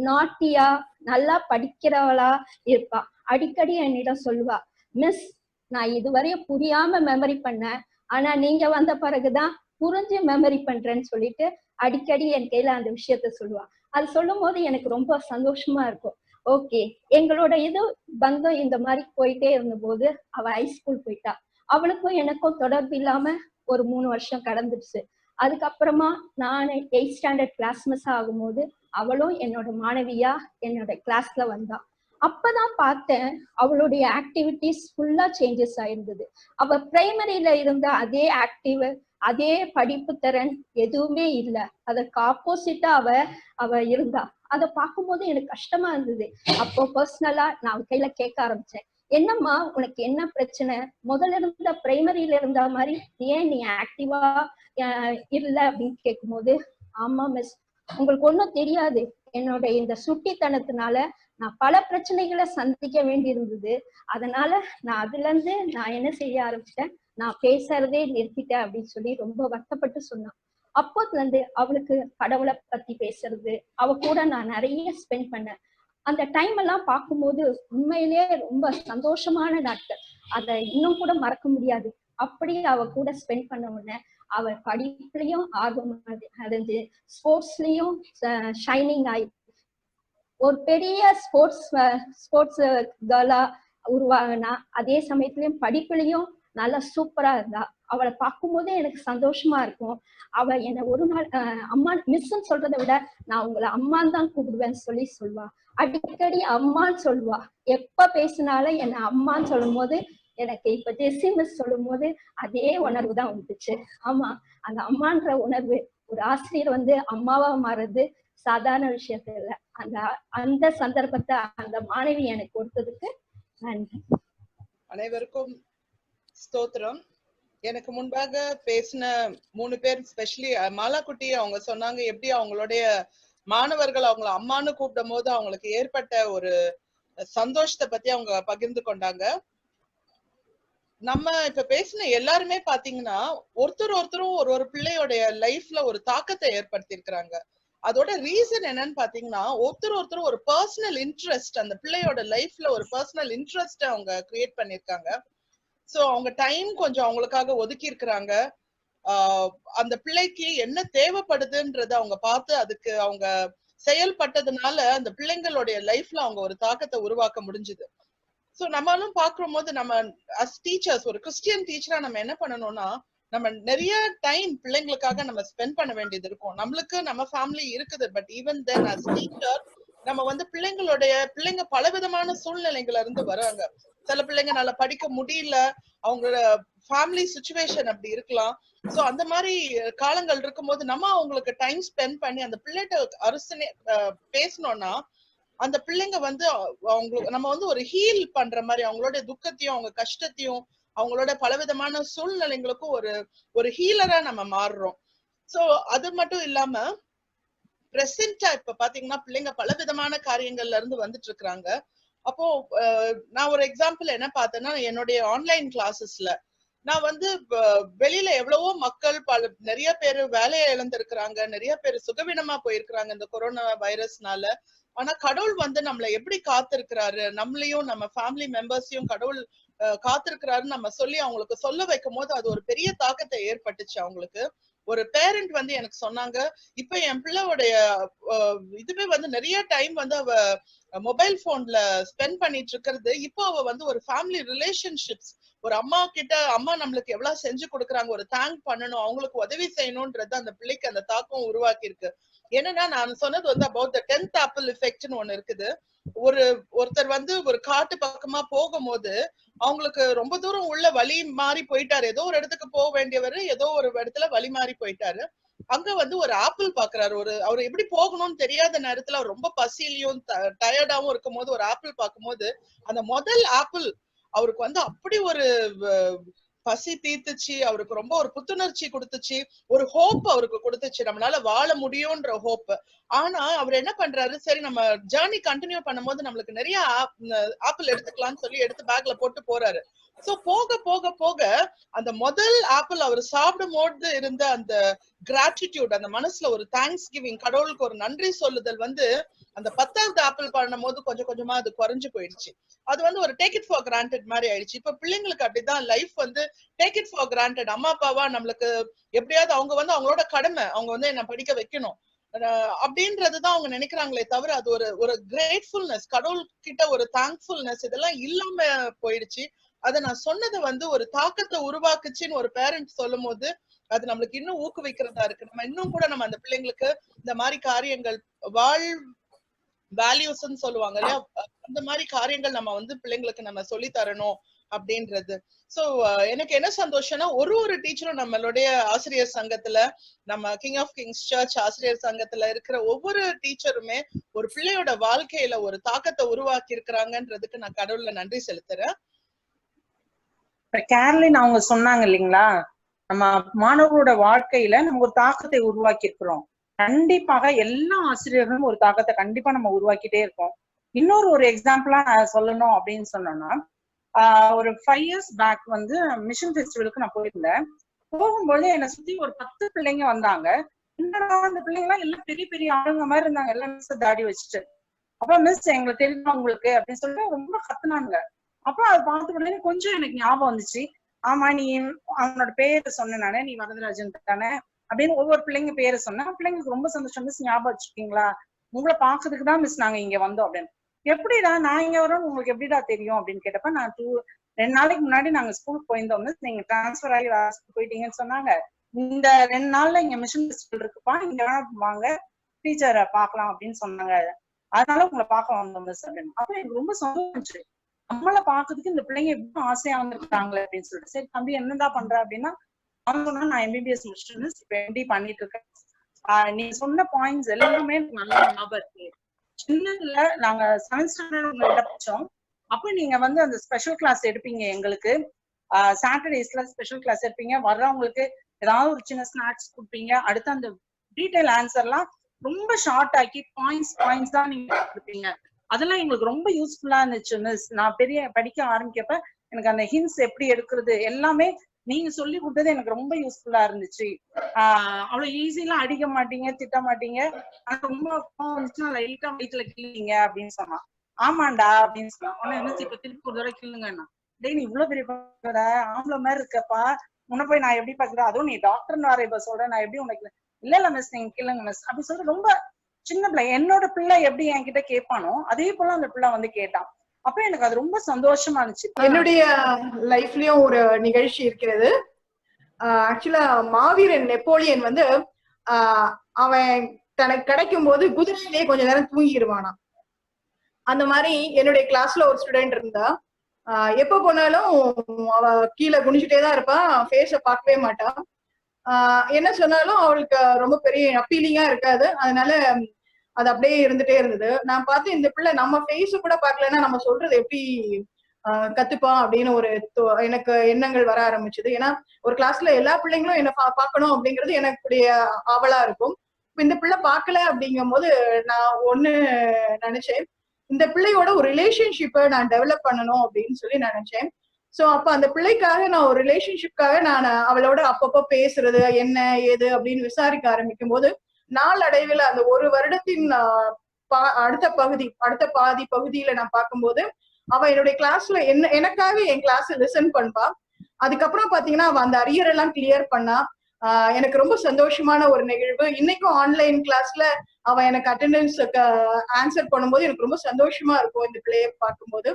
நாட்டியா, நல்லா படிக்கிறவளா இருப்பா. அடிக்கடி என்னிடம் சொல்லுவா, மிஸ் நான் இதுவரையும் புரியாம மெமரி பண்ண, ஆனா நீங்க வந்த பிறகுதான் புரிஞ்சு மெமரி பண்றேன்னு சொல்லிட்டு அடிக்கடி என் கையில அந்த விஷயத்த சொல்லுவா. அது சொல்லும் போது எனக்கு ரொம்ப சந்தோஷமா இருக்கும். ஓகே, எங்களோட இது பந்தம் இந்த மாதிரி போயிட்டே இருந்தபோது அவ ஹைஸ்கூல் போயிட்டா. அவளுக்கும் எனக்கும் தொடர்பு இல்லாம ஒரு 3 வருஷம் கடந்துடுச்சு. அதுக்கப்புறமா நான் 8th ஸ்டாண்டர்ட் கிளாஸ் மிஸ் ஆகும்போது அவளும் என்னோட மாணவியா என்னோட கிளாஸ்ல வந்தா. அப்பதான் பார்த்தேன் அவளுடைய ஆக்டிவிட்டிஸ் ஃபுல்லா சேஞ்சஸ் ஆயிருந்தது. அவ பிரைமரியில இருந்த அதே ஆக்டிவ், அதே படிப்பு திறன் எதுவுமே இல்லை. அதற்கு ஆப்போசிட்டா அவ இருந்தா. அதை பார்க்கும்போது எனக்கு கஷ்டமா இருந்தது. அப்போ பர்சனலா நான் கையில கேட்க ஆரம்பிச்சேன், என்னம்மா உனக்கு என்ன பிரச்சனை? முதல்ல இருந்த பிரைமரியில இருந்த மாதிரி ஏன் நீ ஆக்டிவா இல்ல அப்படின்னு கேட்கும்போது, ஆமா மிஸ், உங்களுக்கு ஒண்ணும் தெரியாது, என்னோட இந்த சுட்டித்தனத்தினால நான் பல பிரச்சனைகளை சந்திக்க வேண்டி இருந்தது. அதனால நான் அதுல இருந்து நான் என்ன செய்ய ஆரம்பிச்சிட்டேன், நான் பேசுறதே நிறுத்திட்டேன் அப்படின்னு சொல்லி ரொம்ப வருத்தப்பட்டு சொன்னான். அப்போதுல இருந்து அவளுக்கு கடவுளை பத்தி பேசுறது, அவ கூட நான் நிறைய ஸ்பெண்ட் பண்ணேன். அந்த டைம் எல்லாம் பார்க்கும்போது உண்மையிலேயே ரொம்ப சந்தோஷமான நாட்கள். அதை இன்னும் கூட மறக்க முடியாது. அப்படி அவ கூட ஸ்பெண்ட் பண்ண உடனே அவ படிப்புலயும் ஆர்வம் அடைஞ்சு ஸ்போர்ட்ஸ்லயும் ஷைனிங் ஆயி ஒரு பெரிய ஸ்போர்ட்ஸ் கேர்ளா உருவாகினா, அதே சமயத்திலயும் படிப்புலயும் நல்லா சூப்பரா இருந்தா. அவளை பார்க்கும்போதே எனக்கு சந்தோஷமா இருக்கும். அவ என்னை ஒரு நாள் அம்மா மிஸ்ன்னு சொல்றதை விட நான் உங்களை அம்மான்னு தான் கூப்பிடுவேன்னு சொல்லுவா. அடிக்கடி அம்மான்னு சொல்லுவா. எப்ப பேசினாலும் என்னை அம்மான்னு சொல்லும் போது எனக்கு இப்ப ஜெஸ்ஸி மிஸ் சொல்லும் போது அதே உணர்வு தான் வந்துச்சு. ஆமா, அந்த அம்மான்ற உணர்வு, ஒரு ஆசிரியர் அம்மாவா மாறுறது சாதாரண விஷயத்த இல்ல. அந்த சந்தர்ப்பத்தை அந்த மாணவி எனக்கு கொடுத்ததுக்கு நன்றி. அனைவருக்கும் ஸ்தோத்திரம். எனக்கு முன்பாக பேசின 3 பேர், ஸ்பெஷலி மாலாக்குட்டி, அவங்க சொன்னாங்க எப்படி அவங்களுடைய மாணவர்கள் அவங்கள அம்மான்னு கூப்பிடும் போது அவங்களுக்கு ஏற்பட்ட ஒரு சந்தோஷத்தை பத்தி அவங்க பகிர்ந்து கொண்டாங்க. நம்ம இப்ப பேசின எல்லாருமே பாத்தீங்கன்னா ஒருத்தரும் ஒரு பிள்ளையோடைய லைஃப்ல ஒரு தாக்கத்தை ஏற்படுத்தி இருக்கிறாங்க. அதோட ரீசன் என்னன்னு பாத்தீங்கன்னா ஒருத்தர் ஒரு பர்சனல் இன்ட்ரெஸ்ட், அந்த பிள்ளையோட லைஃப்ல ஒரு பர்சனல் இன்ட்ரெஸ்ட் அவங்க கிரியேட் பண்ணிருக்காங்க. சோ அவங்க டைம் கொஞ்சம் அவங்களுக்காக ஒதுக்கி இருக்கிறாங்க. அந்த பிள்ளைக்கு என்ன தேவைப்படுதுன்றத அவங்க பார்த்து அதுக்கு அவங்க செயல்பட்டதுனால அந்த பிள்ளைங்களுடைய லைஃப்ல அவங்க ஒரு தாக்கத்தை உருவாக்க முடிஞ்சுது. சோ நம்மளும் பாக்குற போது நம்ம அஸ் டீச்சர்ஸ், ஒரு கிறிஸ்டியன் டீச்சரா நம்ம என்ன பண்ணணும்னா, நம்ம நிறைய டைம் பிள்ளைங்களுக்காக நம்ம ஸ்பெண்ட் பண்ண வேண்டியது இருக்கும். நம்மளுக்கு நம்ம ஃபேமிலி இருக்குது, but even then as teacher நம்ம பிள்ளைங்க பலவிதமான சூழ்நிலைகள்ல இருந்து வராங்க. சில பிள்ளைங்க நல்லா படிக்க முடியல, அவங்களோட ஃபேமிலி சுச்சுவேஷன் அப்படி இருக்கலாம். சோ அந்த மாதிரி காலங்கள் இருக்கும்போது நம்ம அவங்களுக்கு டைம் ஸ்பெண்ட் பண்ணி அந்த பிள்ளைகிட்ட அரசனே பேசணும்னா, அந்த பிள்ளைங்க அவங்களுக்கு நம்ம ஒரு ஹீல் பண்ற மாதிரி அவங்களோட துக்கத்தையும் அவங்க கஷ்டத்தையும் அவங்களோட பலவிதமான சூழ்நிலைங்களுக்கும் ஒரு ஹீலரா நம்ம மாறுறோம். சோ அது மட்டும் இல்லாம பிரசன்டா இப்ப பாத்தீங்கன்னா பிள்ளைங்க பலவிதமான காரியங்கள்ல இருந்து வந்துட்டு இருக்கிறாங்க. அப்போ நான் ஒரு எக்ஸாம்பிள் என்ன பார்த்தேன்னா, என்னுடைய ஆன்லைன் கிளாஸஸ்ல நான் வெளியில எவ்வளவோ மக்கள் நிறைய பேர் வேலையை இழந்திருக்கிறாங்க, நிறைய பேர் சுகவீனமா போயிருக்கிறாங்க இந்த கொரோனா வைரஸ்னால. ஆனா கடவுள் நம்மளை எப்படி காத்திருக்கிறாரு, நம்மளையும் நம்ம ஃபேமிலி மெம்பர்ஸையும் கடவுள் காத்திருக்கிறாருன்னு நம்ம சொல்லி அவங்களுக்கு சொல்ல வைக்கும் போது அது ஒரு பெரிய தாக்கத்தை ஏற்பட்டுச்சு அவங்களுக்கு. ஒரு பேரண்ட் எனக்கு சொன்னாங்க, இப்ப என் பிள்ளையோடைய இதுவே நிறைய டைம் அவ மொபைல் போன்ல ஸ்பெண்ட் பண்ணிட்டு இருக்கிறது. இப்போ அவ ஒரு ஃபேமிலி ரிலேஷன்ஷிப்ஸ், ஒரு அம்மா கிட்ட அம்மா நம்மளுக்கு எவ்வளவு செஞ்சு கொடுக்குறாங்க, ஒரு தேங்க் பண்ணணும், அவங்களுக்கு உதவி செய்யணும்ன்றது அந்த பிள்ளைக்கு அந்த தாக்கம் உருவாக்கி இருக்கு. என்னன்னா நான் சொன்னது அபவுட் த 10th ஆப்பிள் எஃபெக்ட்னு ஒண்ணு இருக்குது. ஒருத்தர் ஒரு காட்டு பக்கமா போகும்போது அவங்களுக்கு ரொம்ப தூரம் உள்ள வழி மாறி போயிட்டாரு. ஏதோ ஒரு இடத்துக்கு போக வேண்டியவர் ஏதோ ஒரு இடத்துல வழி மாறி போயிட்டாரு. அங்க ஒரு ஆப்பிள் பாக்குறாரு. அவர் எப்படி போகணும்னு தெரியாத நேரத்துல அவர் ரொம்ப பசியிலையும் டயர்டாவும் இருக்கும் போது ஒரு ஆப்பிள் பார்க்கும்போது அந்த முதல் ஆப்பிள் அவருக்கு அப்படி ஒரு பசி தீர்த்துச்சு, அவருக்கு ரொம்ப ஒரு புத்துணர்ச்சி கொடுத்துச்சு, ஒரு ஹோப் அவருக்கு கொடுத்துச்சு, நம்மளால வாழ முடியும்ன்ற ஹோப். ஆனா அவர் என்ன பண்றாரு, சரி நம்ம ஜேர்னி கண்டினியூ பண்ணும்போது நம்மளுக்கு நிறைய ஆப்பிள் எடுத்துக்கலாம்னு சொல்லி எடுத்து பேக்ல போட்டு போறாரு. சோ போக போக போக அந்த முதல் ஆப்பிள் அவர் சாப்பிடும் போது இருந்த அந்த கிராட்டிடியூட், அந்த மனசுல ஒரு தேங்க்ஸ் கிவிங், கடவுளுக்கு ஒரு நன்றி சொல்லுதல் அந்த 10வது ஆப்பிள் பண்ணும் போது கொஞ்சம் கொஞ்சமா அது குறைஞ்சு போயிடுச்சு. அது ஒரு டேக் இட் ஃபார் கிராண்டட் மாதிரி ஆயிடுச்சு. இப்ப பிள்ளைங்களுக்கு அப்படிதான் life take it for granted. அம்மா அப்பாவா நம்மளுக்கு எப்படியாவது அவங்க அவங்களோட கடமை, அவங்க என்ன படிக்க வைக்கணும் அப்படின்றதுதான் அவங்க நினைக்கிறாங்களே தவிர அது ஒரு கிரேட்ஃபுல்னஸ், கடவுள் கிட்ட ஒரு தேங்க்ஃபுல்னஸ் இதெல்லாம் இல்லாம போயிடுச்சு. அத நான் சொன்னது ஒரு தாக்கத்தை உருவாக்குச்சுன்னு ஒரு பேரண்ட் சொல்லும் போது அது நம்மளுக்கு இன்னும் ஊக்குவிக்கிறதா இருக்கு. நம்ம இன்னும் கூட நம்ம அந்த பிள்ளைங்களுக்கு இந்த மாதிரி காரியங்கள் வேல்யூஸ்ன்னு சொல்லுவாங்க இல்லையா, அந்த மாதிரி காரியங்கள் நம்ம பிள்ளைங்களுக்கு நம்ம சொல்லி தரணும் அப்படின்றது. சோ எனக்கு என்ன சந்தோஷம்னா ஒரு டீச்சரும் நம்மளுடைய ஆசிரியர் சங்கத்துல, நம்ம கிங் ஆஃப் கிங்ஸ் சர்ச் ஆசிரியர் சங்கத்துல இருக்கிற ஒவ்வொரு டீச்சருமே ஒரு பிள்ளையோட வாழ்க்கையில ஒரு தாக்கத்தை உருவாக்கி இருக்கிறாங்கன்றதுக்கு நான் கடவுள்ல நன்றி செலுத்துறேன். கேர்லின் அவங்க சொன்னாங்க இல்லைங்களா, நம்ம மாணவரோட வாழ்க்கையில நம்ம ஒரு தாக்கத்தை உருவாக்கி இருக்கிறோம். கண்டிப்பாக எல்லா ஆசிரியர்களும் ஒரு தாக்கத்தை கண்டிப்பா நம்ம உருவாக்கிட்டே இருக்கோம். இன்னொரு எக்ஸாம்பிளா நான் சொல்லணும் அப்படின்னு சொன்னோம்னா, ஒரு 5 years பேக் மிஷன் ஃபெஸ்டிவலுக்கு நான் போயிருந்தேன். போகும்போது என்னை சுத்தி ஒரு 10 பிள்ளைங்க வந்தாங்க. என்னடா அந்த பிள்ளைங்க எல்லாம் எல்லாம் பெரிய பெரிய ஆளுங்க மாதிரி இருந்தாங்க, எல்லாம் மிஸ் தாடி வச்சுட்டு. அப்ப மிஸ் எங்களுக்கு தெரியுமா உங்களுக்கு அப்படின்னு சொல்லிட்டு ரொம்ப கத்துனாங்க. அப்ப அதை பார்த்த பிள்ளைங்க கொஞ்சம் எனக்கு ஞாபகம் வந்துச்சு. ஆமா, நீ அவனோட பேரை சொன்ன நானே, நீ வரதராஜன் தானே அப்படின்னு ஒவ்வொரு பிள்ளைங்க பேரை சொன்னேன். பிள்ளைங்களுக்கு ரொம்ப சந்தோஷம். மிஸ் ஞாபகம் வச்சுருக்கீங்களா, உங்களை பாக்குறதுக்கு தான் மிஸ் நாங்க இங்க வந்தோம் அப்படின்னு. எப்படிடா நான் இங்க வரோம் உங்களுக்கு எப்படிடா தெரியும் அப்படின்னு கேட்டப்ப, நான் 2 நாளைக்கு முன்னாடி நாங்க ஸ்கூலுக்கு போயிருந்தோம் மிஸ், நீங்க டிரான்ஸ்பர் ஆகி போயிட்டீங்கன்னு சொன்னாங்க. இந்த 2 நாள்ல இங்க மிஷன் ஃபெஸ்டிவல் இருக்குப்பா, இங்க வாங்க டீச்சரை பாக்கலாம் அப்படின்னு சொன்னாங்க. அதனால உங்களை பார்க்க வந்தோம் மிஸ் அப்படின்னு. அப்ப எனக்கு ரொம்ப சந்தோஷம். நம்மளை பாக்குறதுக்கு இந்த பிள்ளைங்க எப்படி ஆசையா வந்திருக்காங்களே அப்படின்னு சொல்லிட்டு, சரி தம்பி என்னடா பண்ற அப்படின்னா, அவன் சொன்னா நான் MBBS முடிச்சிட்டு மிஸ் இப்ப MD பண்ணிட்டு இருக்கேன். நீ சொன்ன பாயிண்ட்ஸ் எல்லாமே எனக்கு நல்லா ஞாபகம் இருக்கு. சின்னதுல நாங்க 7th standard உங்கள்கிட்ட படிச்சோம். அப்ப நீங்க அந்த ஸ்பெஷல் கிளாஸ் எடுப்பீங்க எங்களுக்கு. சாட்டர்டேஸ்ல ஸ்பெஷல் கிளாஸ் எடுப்பீங்க. வர்றவங்களுக்கு ஏதாவது ஒரு சின்ன ஸ்நாக்ஸ் கொடுப்பீங்க. அடுத்து அந்த டீடைல் ஆன்சர்லாம் ரொம்ப ஷார்ட் ஆக்கி பாயிண்ட்ஸ் தான் நீங்க கொடுப்பீங்க. அதெல்லாம் எங்களுக்கு ரொம்ப யூஸ்ஃபுல்லா இருந்துச்சு மிஸ். நான் படிக்க ஆரம்பிக்கப்ப எனக்கு அந்த ஹிண்ட்ஸ் எப்படி எடுக்கிறது எல்லாமே நீங்க சொல்லி கொடுத்தது எனக்கு ரொம்ப யூஸ்ஃபுல்லா இருந்துச்சு. அவ்வளவு ஈஸியெல்லாம் அடிக்க மாட்டீங்க, திட்ட மாட்டீங்க. ஆனா ரொம்ப வந்துச்சுன்னா லைட்டா வயிற்றுல கிள்ளிங்க அப்படின்னு சொன்னான். ஆமாண்டா அப்படின்னு சொன்னான். ஆனா என்ன இப்ப திருப்பி ஒரு தடவை கிள்ளுங்கண்ணா. டேய் நீ இவ்வளவு பெரிய ஆம்பளை மாதிரி இருக்கப்பா, உன்னை போய் நான் எப்படி பாக்குறேன், அதுவும் நீ டாக்டர்னு வர இப்ப சொல்றேன், நான் எப்படி உனக்கு இல்ல மிஸ் நீங்க கிள்ளுங்க மிஸ் அப்படி சொல்லிட்டு ரொம்ப சின்ன பிள்ளை. என்னோட பிள்ளை எப்படி என்கிட்ட கேட்பானோ அதே போல அந்த பிள்ளை கேட்டான். அப்ப எனக்கு அது ரொம்ப சந்தோஷமா இருந்துச்சு. என்னுடைய லைஃப்லயும் ஒரு நிகழ்ச்சி இருக்கிறது. ஆக்சுவலா மாவீரன் நெப்போலியன் அவன் தனக்கு கிடைக்கும் போது குதிரையிலேயே கொஞ்ச நேரம் தூங்கிடுவானா. அந்த மாதிரி என்னுடைய கிளாஸ்ல ஒரு ஸ்டூடெண்ட் இருந்தா. எப்ப போனாலும் அவ கீழே குனிச்சுட்டே தான் இருப்பா, ஃபேஸ பார்க்கவே மாட்டா. என்ன சொன்னாலும் அவளுக்கு ரொம்ப பெரிய அப்பீலிங்கா இருக்காது. அதனால அது அப்படியே இருந்துட்டே இருந்தது. நான் பார்த்து இந்த பிள்ளை நம்ம ஃபேஸ் கூட பார்க்கலன்னா நம்ம சொல்றது எப்படி கத்துப்பா அப்படின்னு எனக்கு எண்ணங்கள் வர ஆரம்பிச்சது. ஏன்னா ஒரு கிளாஸ்ல எல்லா பிள்ளைங்களும் என்ன பார்க்கணும் அப்படிங்கிறது எனக்கு ஆவலா இருக்கும். இப்ப இந்த பிள்ளை பார்க்கல அப்படிங்கும் போது நான் ஒண்ணு நினைச்சேன், இந்த பிள்ளையோட ஒரு ரிலேஷன்ஷிப்பை நான் டெவலப் பண்ணணும் அப்படின்னு சொல்லி நினைச்சேன். சோ அப்ப அந்த பிள்ளைக்காக நான் ஒரு ரிலேஷன்ஷிப்காக நான் அவளோட அப்பப்போ பேசுறது என்ன ஏது அப்படின்னு விசாரிக்க ஆரம்பிக்கும் போது நாளடைவில் அந்த 1 வருடத்தின் அடுத்த பாதி பகுதியில நான் பார்க்கும்போது அவ என்னுடைய கிளாஸ்ல எனக்காக என் கிளாஸ் லிசன் பண்ணுவா. அதுக்கப்புறம் பாத்தீங்கன்னா அவ அந்த அரியர் எல்லாம் கிளியர் பண்ணா. எனக்கு ரொம்ப சந்தோஷமான ஒரு நிகழ்வு. இன்னைக்கும் ஆன்லைன் கிளாஸ்ல அவ எனக்கு அட்டெண்டன்ஸ் ஆன்சர் பண்ணும்போது எனக்கு ரொம்ப சந்தோஷமா இருக்கும் இந்த பிள்ளைய பார்க்கும்போது.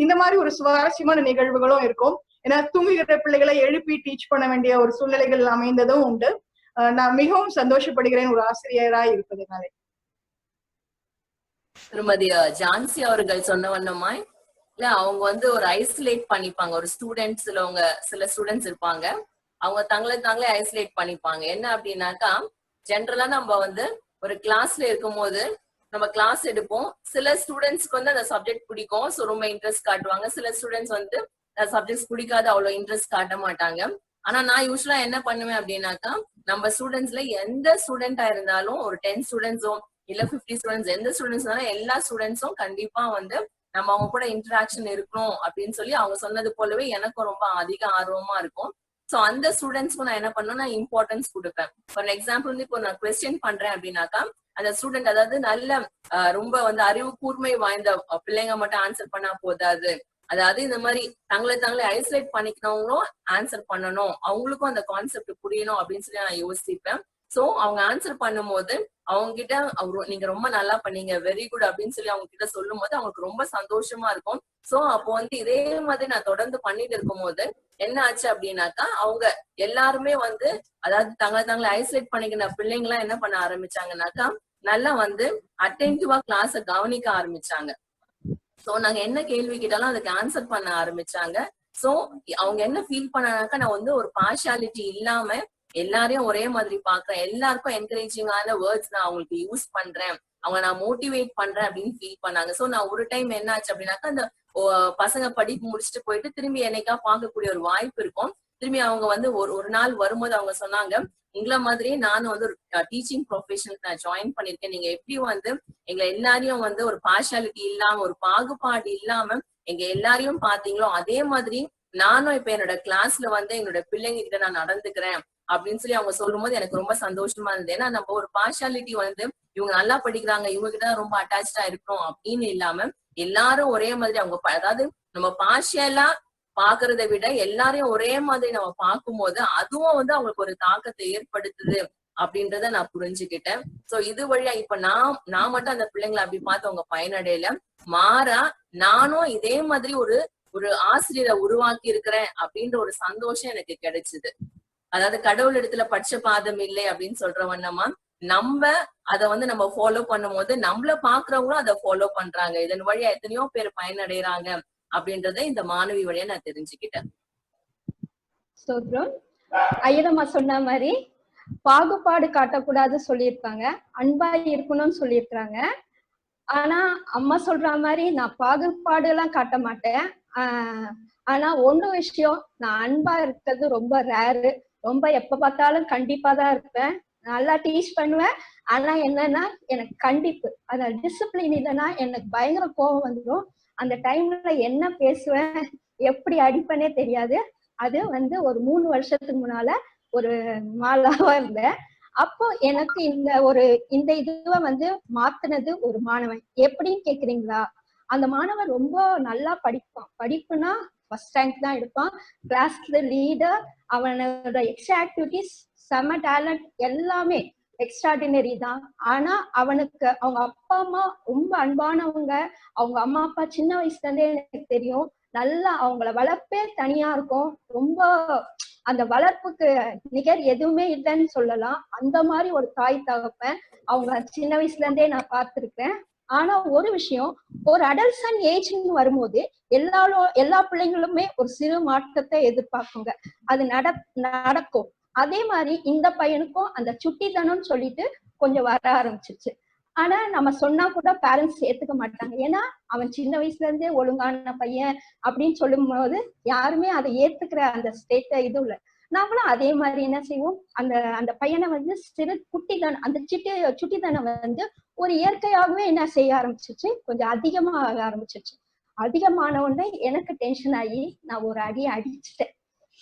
இந்த மாதிரி ஒரு சுவாரஸ்யமான நிகழ்வுகளும் இருக்கும். ஏன்னா தூங்குகிற பிள்ளைகளை எழுப்பி டீச் பண்ண வேண்டிய ஒரு சூழ்நிலைகள் அமைந்ததும் உண்டு. நான் மிகவும் சந்தோஷப்படுகிறேன் ஒரு ஆசிரியரா இருப்பதனால. திருமதி ஜான்சி அவர்கள் சொன்ன வண்ணமாய் இல்ல அவங்க ஒரு ஐசோலேட் பண்ணிப்பாங்க. ஒரு சில ஸ்டூடெண்ட்ஸ் இருப்பாங்க, அவங்க தாங்களே ஐசோலேட் பண்ணிப்பாங்க. என்ன அப்படின்னாக்கா, ஜென்ரலா நம்ம ஒரு கிளாஸ்ல இருக்கும் போது நம்ம கிளாஸ் எடுப்போம். சில ஸ்டூடெண்ட்ஸ்க்கு அந்த சப்ஜெக்ட் பிடிக்கும், ஸோ ரொம்ப இன்ட்ரெஸ்ட் காட்டுவாங்க. சில ஸ்டூடெண்ட்ஸ் சப்ஜெக்ட்ஸ் பிடிக்காது, அவ்வளவு இன்ட்ரெஸ்ட் காட்ட மாட்டாங்க. ஆனா நான் யூஸ்வலா என்ன பண்ணுவேன் அப்படின்னாக்கா, நம்ம ஸ்டூடெண்ட்ஸ்ல எந்த ஸ்டூடெண்டா இருந்தாலும் ஒரு 10 ஸ்டூடெண்ட்ஸோ இல்ல 50 ஸ்டூடெண்ட்ஸ், எந்த ஸ்டூடெண்ட்ஸ்னாலும் எல்லா ஸ்டூடெண்ட்ஸும் கண்டிப்பா நம்ம அவங்க கூட இன்டராக்ஷன் இருக்கணும் அப்படின்னு சொல்லி அவங்க சொன்னது போலவே எனக்கும் ரொம்ப அதிக ஆர்வமா இருக்கும். சோ அந்த ஸ்டூடெண்ட்ஸ்க்கும் நான் என்ன பண்ணுவேன்னா இம்பார்ட்டன்ஸ் கொடுப்பேன். ஃபார் எக்ஸாம்பிள் வந்து இப்போ நான் கொஸ்டின் பண்றேன் அப்படின்னாக்கா அந்த ஸ்டூடெண்ட், அதாவது நல்ல ரொம்ப வந்து அறிவு கூர்மை வாய்ந்த பிள்ளைங்க மட்டும் ஆன்சர் பண்ணா போதாது, அதாவது இந்த மாதிரி தங்களை ஐசோலேட் பண்ணிக்கிறவங்களும் ஆன்சர் பண்ணணும், அவங்களுக்கும் அந்த கான்செப்ட் புரியணும் அப்படின்னு சொல்லி நான் யோசிப்பேன். சோ அவங்க ஆன்சர் பண்ணும்போது அவங்க கிட்ட நீங்க ரொம்ப நல்லா பண்ணீங்க, வெரி குட் அப்படின்னு சொல்லி அவங்க கிட்ட சொல்லும் போது அவங்களுக்கு ரொம்ப சந்தோஷமா இருக்கும். சோ அப்போ வந்து இதே மாதிரி நான் தொடர்ந்து பண்ணிட்டு இருக்கும் போது என்ன ஆச்சு அப்படின்னாக்கா அவங்க எல்லாருமே வந்து, அதாவது தங்களை ஐசோலேட் பண்ணிக்கிற பிள்ளைங்க எல்லாம் என்ன பண்ண ஆரம்பிச்சாங்கன்னாக்கா நல்லா வந்து அட்டென்டிவா கிளாஸ கவனிக்க ஆரம்பிச்சாங்க. சோ நாங்க என்ன கேள்வி கேட்டாலும் அதுக்கு ஆன்சர் பண்ண ஆரம்பிச்சாங்க. சோ அவங்க என்ன ஃபீல் பண்ணாக்கா நான் வந்து ஒரு பார்ஷியாலிட்டி இல்லாம எல்லாரையும் ஒரே மாதிரி பாக்குறேன், எல்லாருக்கும் என்கரேஜிங்கான வேர்ட்ஸ் நான் அவங்களுக்கு யூஸ் பண்றேன், அவங்க நான் மோட்டிவேட் பண்றேன் அப்படின்னு ஃபீல் பண்ணாங்க. சோ நான் ஒரு டைம் என்ன ஆச்சு அப்படின்னாக்கா அந்த பசங்க படிப்பு முடிச்சுட்டு போயிட்டு திரும்பி என்னைக்கா பார்க்கக்கூடிய ஒரு வாய்ப்பு இருக்கும். திரும்பி அவங்க வந்து ஒரு நாள் வரும்போது அவங்க சொன்னாங்க, எங்களை மாதிரியே நானும் வந்து ஒரு டீச்சிங் ப்ரொஃபஷனுக்கு நான் ஜாயின் பண்ணிருக்கேன், நீங்க எப்படி வந்து எங்களை எல்லாரையும் வந்து ஒரு பார்ஷியாலிட்டி இல்லாம ஒரு பாகுபாடு இல்லாம எங்க எல்லாரையும் பாத்தீங்களோ அதே மாதிரி நானும் இப்ப என்னோட கிளாஸ்ல வந்து என்னோட பிள்ளைங்க கிட்ட நான் நடந்துக்கிறேன் அப்படின்னு சொல்லி அவங்க சொல்லும் போது எனக்கு ரொம்ப சந்தோஷமா இருந்தது. ஏன்னா நம்ம ஒரு பார்ஷியாலிட்டி வந்து இவங்க நல்லா படிக்கிறாங்க இவங்க கிட்டதான் ரொம்ப அட்டாச்சா இருக்கணும் அப்படின்னு இல்லாம எல்லாரும் ஒரே மாதிரி அவங்க, அதாவது நம்ம பார்ஷியலா பாக்குறதை விட எல்லாரையும் ஒரே மாதிரி நம்ம பார்க்கும்போது அதுவும் வந்து அவங்களுக்கு ஒரு தாக்கத்தை ஏற்படுத்துது அப்படின்றத நான் புரிஞ்சுக்கிட்டேன். சோ இது வழியா இப்ப நான் மட்டும் அந்த பிள்ளைங்களை அப்படி பார்த்து அவங்க பயனடையல, மாறா நானும் இதே மாதிரி ஒரு ஆசிரியரை உருவாக்கி இருக்கிறேன் அப்படின்ற ஒரு சந்தோஷம் எனக்கு கிடைச்சது. அதாவது கடவுள் இடத்துல பட்சபாதம் இல்லை அப்படின்னு சொல்ற வண்ணமா நம்ம அதை வந்து நம்ம ஃபாலோ பண்ணும் போது நம்மள பாக்குறவங்களும் அதை ஃபாலோ பண்றாங்க, இதன் வழியா எத்தனையோ பேர் பயனடைறாங்க அப்படின்றத இந்த மாணவி வழியா நான் தெரிஞ்சுக்கிட்டேன். ஸ்தோத்திரம். ஐயரம்மா சொன்ன மாதிரி பாகுபாடு காட்டக்கூடாது சொல்லியிருக்காங்க, அன்பா இருக்கணும்னு சொல்லியிருக்காங்க. ஆனா அம்மா சொல்ற மாதிரி நான் பாகுபாடு எல்லாம் காட்ட மாட்டேன். ஆனா ஒண்ணு விஷயம், நான் அன்பா இருக்கிறது ரொம்ப ரேரு, ரொம்ப எப்ப பார்த்தாலும் கண்டிப்பா தான் இருப்பேன், நல்லா டீச் பண்ணுவேன். ஆனா என்னன்னா எனக்கு கண்டிப்பு, அந்த டிசிப்ளின் இல்லைன்னா எனக்கு பயங்கர கோபம் வந்துடும். அந்த டைம்ல என்ன பேசுவேன் எப்படி அடிப்பேனே தெரியாது. அது வந்து ஒரு 3 வருஷத்துக்கு முன்னால ஒரு மாலாவா இருந்தேன். அப்போ எனக்கு இந்த இதுவை வந்து மாத்துனது ஒரு மாணவன். எப்படின்னு கேக்குறீங்களா? அந்த மாணவன் ரொம்ப நல்லா படிப்பான், படிப்புனா ஃபர்ஸ்ட் ரேங்க் தான் எடுப்பான், கிளாஸ்ல லீடர், அவனோட எக்ஸ்ட்ரா ஆக்டிவிட்டிஸ் செம டேலண்ட் எல்லாமே எக்ஸ்ட்ராடினரி தான். ஆனா அவனுக்கு அவங்க அப்பா அம்மா ரொம்ப அன்பானவங்க, அவங்க அம்மா அப்பா சின்ன வயசுல இருந்தே எனக்கு தெரியும், நல்லா அவங்கள வளர்ப்பே தனியா இருக்கும், ரொம்ப அந்த வளர்ப்புக்கு நிகர் எதுவுமே இல்லைன்னு சொல்லலாம். அந்த மாதிரி ஒரு தாய் தகப்பன் அவங்க சின்ன வயசுல இருந்தே நான் பார்த்திருக்கேன். ஆனா ஒரு விஷயம், ஒரு அடல்சன் ஏஜ்னு வரும்போது எல்லா பிள்ளைங்களுமே ஒரு சிறு மாற்றத்தை எதிர்பார்க்குங்க, அது நடக்கும். அதே மாதிரி இந்த பையனுக்கும் அந்த சுட்டித்தனம் சொல்லிட்டு கொஞ்சம் வர ஆரம்பிச்சிருச்சு. ஆனா நம்ம சொன்னா கூட பேரண்ட்ஸ் ஏத்துக்க மாட்டாங்க, ஏன்னா அவன் சின்ன வயசுல இருந்தே ஒழுங்கான பையன் அப்படின்னு சொல்லும் போது யாருமே அதை ஏத்துக்கிற அந்த ஸ்டேட்ட இது இல்லை. நாமளும் அதே மாதிரி என்ன செய்வோம், அந்த பையனை வந்து சிறு குட்டித்தனம், அந்த சுட்டித்தனம் வந்து ஒரு இயற்கையாகவே என்ன செய்ய ஆரம்பிச்சிச்சு, கொஞ்சம் அதிகமா ஆக ஆரம்பிச்சிச்சு. அதிகமான உடனே எனக்கு டென்ஷன் ஆகி நான் ஒரு அடி அடிச்சுட்டேன்.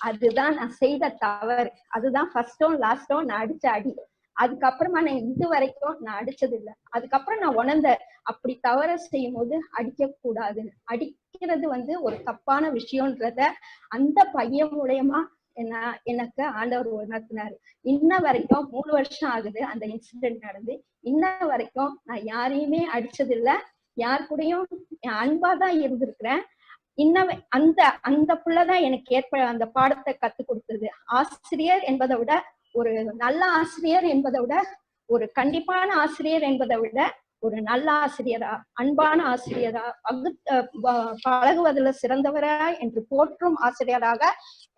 அதுதான் நான் செய்த தவறு, அதுதான் ஃபர்ஸ்டும் லாஸ்டும் நான் அடிச்ச அடி. அதுக்கப்புறமா நான் இது வரைக்கும் நான் அடிச்சது இல்லை. அதுக்கப்புறம் நான் உணர்ந்த அப்படி தவற செய்யும் போது அடிக்க கூடாது, அடிக்கிறது வந்து ஒரு தப்பான விஷயம்ன்றத அந்த பையன் மூலயமா எனக்கு ஆண்டவர் உணர்த்தினாரு. இன்ன வரைக்கும் 3 வருஷம் ஆகுது அந்த இன்சிடென்ட் நடந்து, இன்ன வரைக்கும் நான் யாரையுமே அடிச்சது இல்லை, யார் கூடயும் அன்பாதான் இருந்திருக்கிறேன். அந்த புள்ளதான் எனக்கு அந்த பாடத்தை கத்து கொடுத்தது. ஆசிரியர் என்பதை விட, ஒரு நல்ல ஆசிரியர் என்பதை விட, ஒரு கண்டிப்பான ஆசிரியர் என்பதை விட, ஒரு நல்ல ஆசிரியரா, அன்பான ஆசிரியரா, பழகுவதில் சிறந்தவரா என்று போற்றும் ஆசிரியராக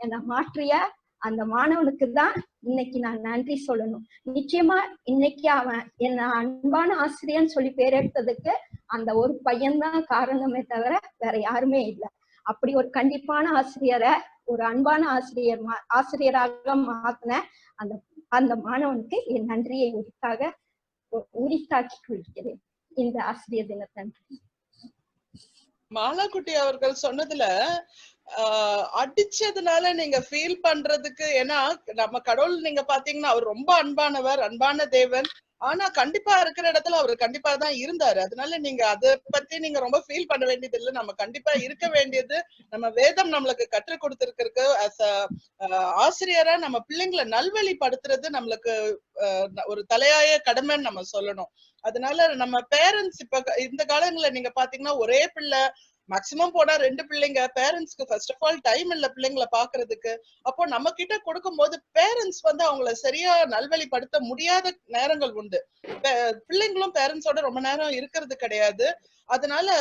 என்னை மாற்றிய அந்த மாணவனுக்கு தான் இன்னைக்கு நான் நன்றி சொல்லணும். நிச்சயமா இன்னைக்கு அவன் என்ன அன்பான ஆசிரியர்னு சொல்லி பேர் எடுத்ததுக்கு அந்த ஒரு பையன்தான் காரணமே தவிர வேற யாருமே இல்லை. அப்படி ஒரு கண்டிப்பான ஆசிரியரை ஒரு அன்பான ஆசிரியராக மாத்தின அந்த மாணவனுக்கு என் நன்றியை உரித்தாக்கி கொள்கிறேன் இந்த ஆசிரியர் தினத்தன்று. மாலாக்குட்டி அவர்கள் சொன்னதுல அடிச்சதுனால நீங்க ஃபீல் பண்றதுக்கு, ஏன்னா நம்ம கடவுள் நீங்க பாத்தீங்கன்னா அவர் ரொம்ப அன்பானவர், அன்பான தேவன். ஆனா கண்டிப்பா இருக்கிற இடத்துல அவர் கண்டிப்பா தான் இருந்தாரு. அதனால நீங்க அத பத்தி நீங்க ரொம்ப ஃபீல் பண்ண வேண்டியது இல்ல. நம்ம கண்டிப்பா இருக்க வேண்டியது, நம்ம வேதம் நம்மளுக்கு கற்றுக் கொடுத்திருக்கு. ஆசிரியரா நம்ம பிள்ளைங்களை நல்வழிப்படுத்துறது நம்மளுக்கு ஒரு தலையாய கடமைன்னு நம்ம சொல்லணும். அதனால நம்ம பேரண்ட்ஸ் இப்ப இந்த காலங்கள்ல நீங்க பாத்தீங்கன்னா ஒரே பிள்ளை, மேக்சிமம் போனா 2 பிள்ளைங்க. பேரண்ட்ஸ்க்கு ஃபர்ஸ்ட் ஆஃப் ஆல் டைம் இல்ல பிள்ளைங்களை பாக்குறதுக்கு. அப்போ நம்ம கிட்ட கொடுக்கும் போது பேரண்ட்ஸ் வந்து அவங்கள சரியா நல்வழிப்படுத்த முடியாத நேரங்கள் உண்டு. பிள்ளைங்களும் பேரண்ட்ஸோட ரொம்ப நேரம் இருக்கிறது கிடையாது. அதனால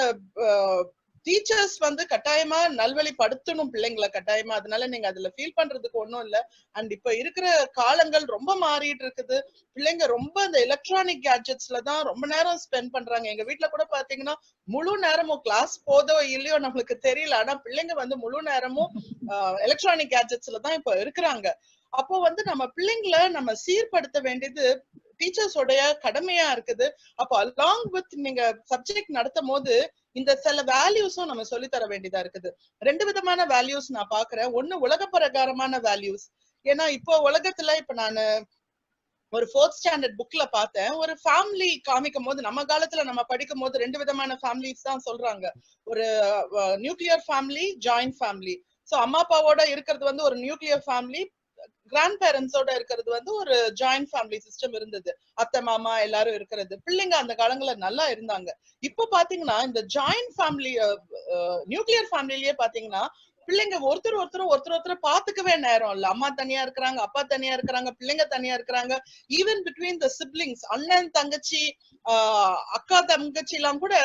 டீச்சர்ஸ் வந்து கட்டாயமா நல்வழிப்படுத்தணும் பிள்ளைங்களை கட்டாயமா. அதனால நீங்க அதுல ஃபீல் பண்றதுக்கு ஒண்ணும் இல்ல. அண்ட் இப்ப இருக்கிற காலங்கள் ரொம்ப மாறிட்டு இருக்குது. பிள்ளைங்க ரொம்ப இந்த எலக்ட்ரானிக் கேட்ஜெட்ஸ்ல தான் ரொம்ப நேரம் ஸ்பெண்ட் பண்றாங்க. எங்க வீட்டுல கூட பாத்தீங்கன்னா முழு நேரமும் கிளாஸ் போதோ இல்லையோ நம்மளுக்கு தெரியல, ஆனா பிள்ளைங்க வந்து முழு நேரமும் எலக்ட்ரானிக் கேட்ஜெட்ஸ்ல தான் இப்ப இருக்கிறாங்க. அப்போ வந்து நம்ம பிள்ளைங்களை நம்ம சீர்படுத்த வேண்டியது டீச்சர்ஸோடைய கடமையா இருக்குது. அப்போ அலாங் வித் நீங்க சப்ஜெக்ட் நடத்தும் போது இந்த சில வேல்யூஸும் நம்ம சொல்லி தர வேண்டியதா இருக்குது. 2 விதமான வேல்யூஸ் நான் பாக்குறேன். ஒண்ணு உலக பிரகாரமான வேல்யூஸ். ஏன்னா இப்போ உலகத்துல இப்ப நான் ஒரு 4th ஸ்டாண்டர்ட் புக்ல பார்த்தேன். ஒரு ஃபேமிலி காமிக்கும் போது, நம்ம காலத்துல நம்ம படிக்கும் போது 2 விதமான ஃபேமிலிஸ் தான் சொல்றாங்க. ஒரு nuclear family, joint family. So அம்மா அப்பாவோட இருக்கிறது வந்து ஒரு நியூக்ளியர் ஃபேமிலி, கிராண்ட் பேரண்ட்ஸோட இருக்கிறது வந்து ஒரு ஜாயிண்ட் ஃபேமிலி சிஸ்டம் இருந்தது. அத்தை மாமா எல்லாரும் இருக்கிறது. பிள்ளைங்க அந்த காலங்கள்ல நல்லா இருந்தாங்க. இப்ப பாத்தீங்கன்னா இந்த ஜாயிண்ட் ஃபேமிலி, நியூக்ளியர் ஃபேமிலிலேயே பாத்தீங்கன்னா பிள்ளைங்க ஒருத்தர் பாத்துக்கவே நேரம் இல்ல. அம்மா தனியா இருக்கிறாங்க, அப்பா தனியா இருக்கிறாங்க, பிள்ளைங்க தனியா இருக்கிறாங்க. ஈவன் பிட்வீன் த சிப்லிங்ஸ், அண்ணன் தங்கச்சி, அக்கா தங்கச்சி எல்லாம் கூட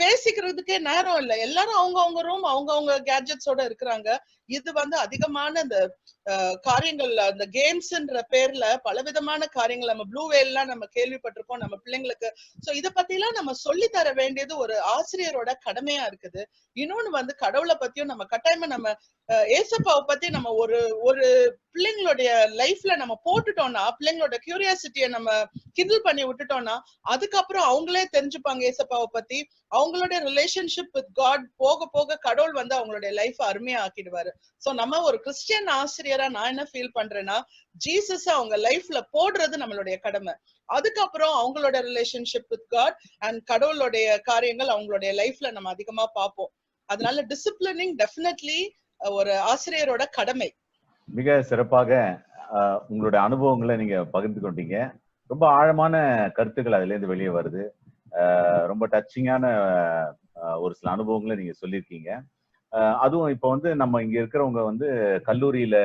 பேசிக்கிறதுக்கே நேரம் இல்ல. எல்லாரும் அவங்கவுங்க ரூம், அவங்கவுங்க கேட்ஜெட்ஸோட இருக்கிறாங்க. இது வந்து அதிகமான இந்த காரியங்கள், அந்த கேம்ஸ்ன்ற பேர்ல பலவிதமான காரியங்கள் நம்ம ப்ளூ வேல்லாம் நம்ம கேள்விப்பட்டிருப்போம் நம்ம பிள்ளைங்களுக்கு. சோ இத பத்தி எல்லாம் நம்ம சொல்லி தர வேண்டியது ஒரு ஆசிரியரோட கடமையா இருக்குது. இன்னொன்னு வந்து கடவுளை பத்தியும் நம்ம கட்டாயமா நம்ம ஏசப்பாவை பத்தி நம்ம ஒரு ஒரு பிள்ளைங்களுடைய லைஃப்ல நம்ம போட்டுட்டோம்னா, பிள்ளைங்களோட கியூரியாசிட்டியை நம்ம கிண்டில் பண்ணி விட்டுட்டோம்னா, அதுக்கப்புறம் அவங்களே தெரிஞ்சுப்பாங்க ஏசப்பாவை பத்தி. அவங்களுடைய ரிலேஷன்ஷிப் வித் காட் போக போக கடவுள் வந்து அவங்களுடைய லைஃப் அருமையா ஆக்கிடுவாரு. சோ நம்ம ஒரு கிறிஸ்டியன் ஆசிரியரா நான் என்ன ஃபீல் பண்றேன்னா, ஜீசஸ் அவங்க லைஃப்ல போடுறது நம்மளுடைய கடமை. அதுக்கப்புறம் அவங்களோட ரிலேஷன்ஷிப் வித் காட் அண்ட் கடவுளுடைய காரியங்கள் அவங்களுடைய லைஃப்ல நம்ம அதிகமா பார்ப்போம். அதனால டிசிப்ளினிங் டெஃபினெட்லி ஒரு ஆசிரியரோட கடமை. மிக சிறப்பாக உங்களுடைய அனுபவங்களை நீங்க பகிர்ந்து கொண்டீங்க. ரொம்ப ஆழமான கருத்துக்கள் அதுல இருந்து வெளியே வருது. ரொம்ப டச்சிங்கான ஒரு சில அனுபவங்களை நீங்க சொல்லியிருக்கீங்க. அதுவும் இப்போ வந்து நம்ம இங்க இருக்கிறவங்க வந்து கல்லூரியில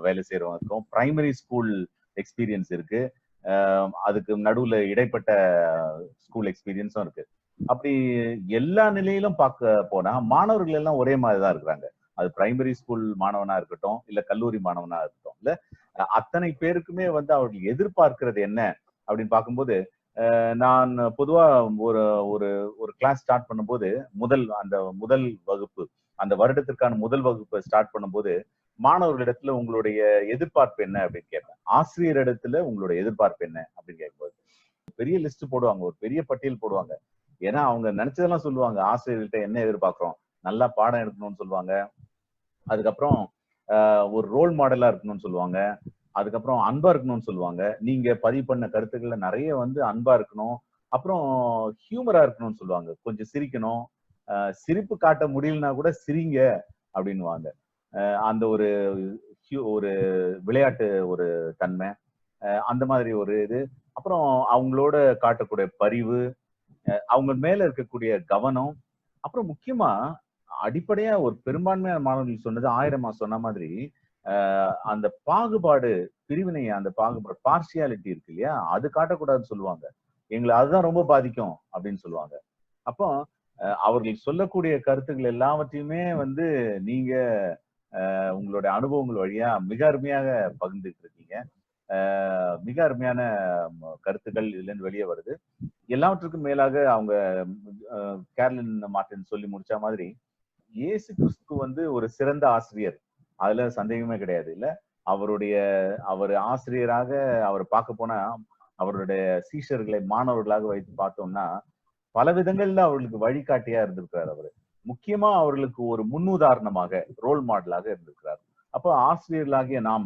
வேலை செய்யறவங்க இருக்கோம், பிரைமரி ஸ்கூல் எக்ஸ்பீரியன்ஸ் இருக்கு, அதுக்கு நடுவுல இடைப்பட்ட ஸ்கூல் எக்ஸ்பீரியன்ஸும் இருக்கு. அப்படி எல்லா நிலையிலும் பார்க்க போனா மாணவர்கள் எல்லாம் ஒரே மாதிரி தான் இருக்கிறாங்க. அது பிரைமரி ஸ்கூல் மாணவனா இருக்கட்டும், இல்ல கல்லூரி மாணவனா இருக்கட்டும், இல்ல அத்தனை பேருக்குமே வந்து அவர்கள் எதிர்பார்க்கிறது என்ன அப்படின்னு பார்க்கும்போது, நான் பொதுவா ஒரு ஒரு ஒரு கிளாஸ் ஸ்டார்ட் பண்ணும்போது முதல் வகுப்பு, அந்த வருடத்திற்கான முதல் வகுப்பை ஸ்டார்ட் பண்ணும்போது மாணவர்களிடத்துல உங்களுடைய எதிர்பார்ப்பு என்ன அப்படின்னு கேட்பேன். ஆசிரியரிடத்துல உங்களுடைய எதிர்பார்ப்பு என்ன அப்படின்னு கேட்கும்போது பெரிய லிஸ்ட் போடுவாங்க, ஒரு பெரிய பட்டியல் போடுவாங்க. ஏன்னா அவங்க நினைச்சதெல்லாம் சொல்லுவாங்க. ஆசிரியர்கிட்ட என்ன எதிர்பார்க்கிறோம், நல்லா பாடம் எடுக்கணும்னு சொல்லுவாங்க. அதுக்கப்புறம் ஒரு ரோல் மாடலா இருக்கணும்னு சொல்லுவாங்க. அதுக்கப்புறம் அன்பா இருக்கணும்னு சொல்லுவாங்க. நீங்க பதிவு பண்ண கருத்துக்கள்ல நிறைய வந்து அன்பா இருக்கணும், அப்புறம் ஹியூமரா இருக்கணும்னு சொல்லுவாங்க. கொஞ்சம் சிரிக்கணும், சிரிப்பு காட்ட முடியலன்னா கூட சிரிங்க அப்படின்னுவாங்க. அந்த ஒரு ஒரு விளையாட்டு ஒரு தன்மை, அந்த மாதிரி ஒரு இது. அப்புறம் அவங்களோட காட்டக்கூடிய பரிவு, அவங்க மேல இருக்கக்கூடிய கவனம், அப்புறம் முக்கியமா அடிப்படையா ஒரு பெரும்பான்மையான மாணவர்கள் சொன்னது, ஆயிரமா சொன்ன மாதிரி அந்த பாகுபாடு, பிரிவினை, அந்த பாகுபாடு, பார்சியாலிட்டி இருக்கு இல்லையா, அது காட்டக்கூடாதுன்னு சொல்லுவாங்க. எங்களை அதுதான் ரொம்ப பாதிக்கும் அப்படின்னு சொல்லுவாங்க. அப்போ அவர்கள் சொல்லக்கூடிய கருத்துக்கள் எல்லாவற்றையுமே வந்து நீங்க உங்களுடைய அனுபவங்கள் வழியா மிக அருமையாக பகிர்ந்துட்டு இருக்கீங்க. மிக அருமையான கருத்துக்கள் இதுல இருந்து வெளியே வருது. எல்லாவற்றுக்கும் மேலாக அவங்க கேர்லின் மார்ட்டின் சொல்லி முடிச்ச மாதிரி இயேசு கிறிஸ்து வந்து ஒரு சிறந்த ஆசிரியர், அதுல சந்தேகமே கிடையாது. இல்ல அவர் ஆசிரியராக அவர் பார்க்க போனா அவருடைய சீஷர்களை மாணவர்களாக வைத்து பார்த்தோம்னா பல விதங்கள்ல அவர்களுக்கு வழிகாட்டியா இருந்திருக்கிறார். அவரு முக்கியமா அவர்களுக்கு ஒரு முன்னுதாரணமாக, ரோல் மாடலாக இருந்திருக்கிறார். அப்போ ஆசிரியர்களாகிய நாம்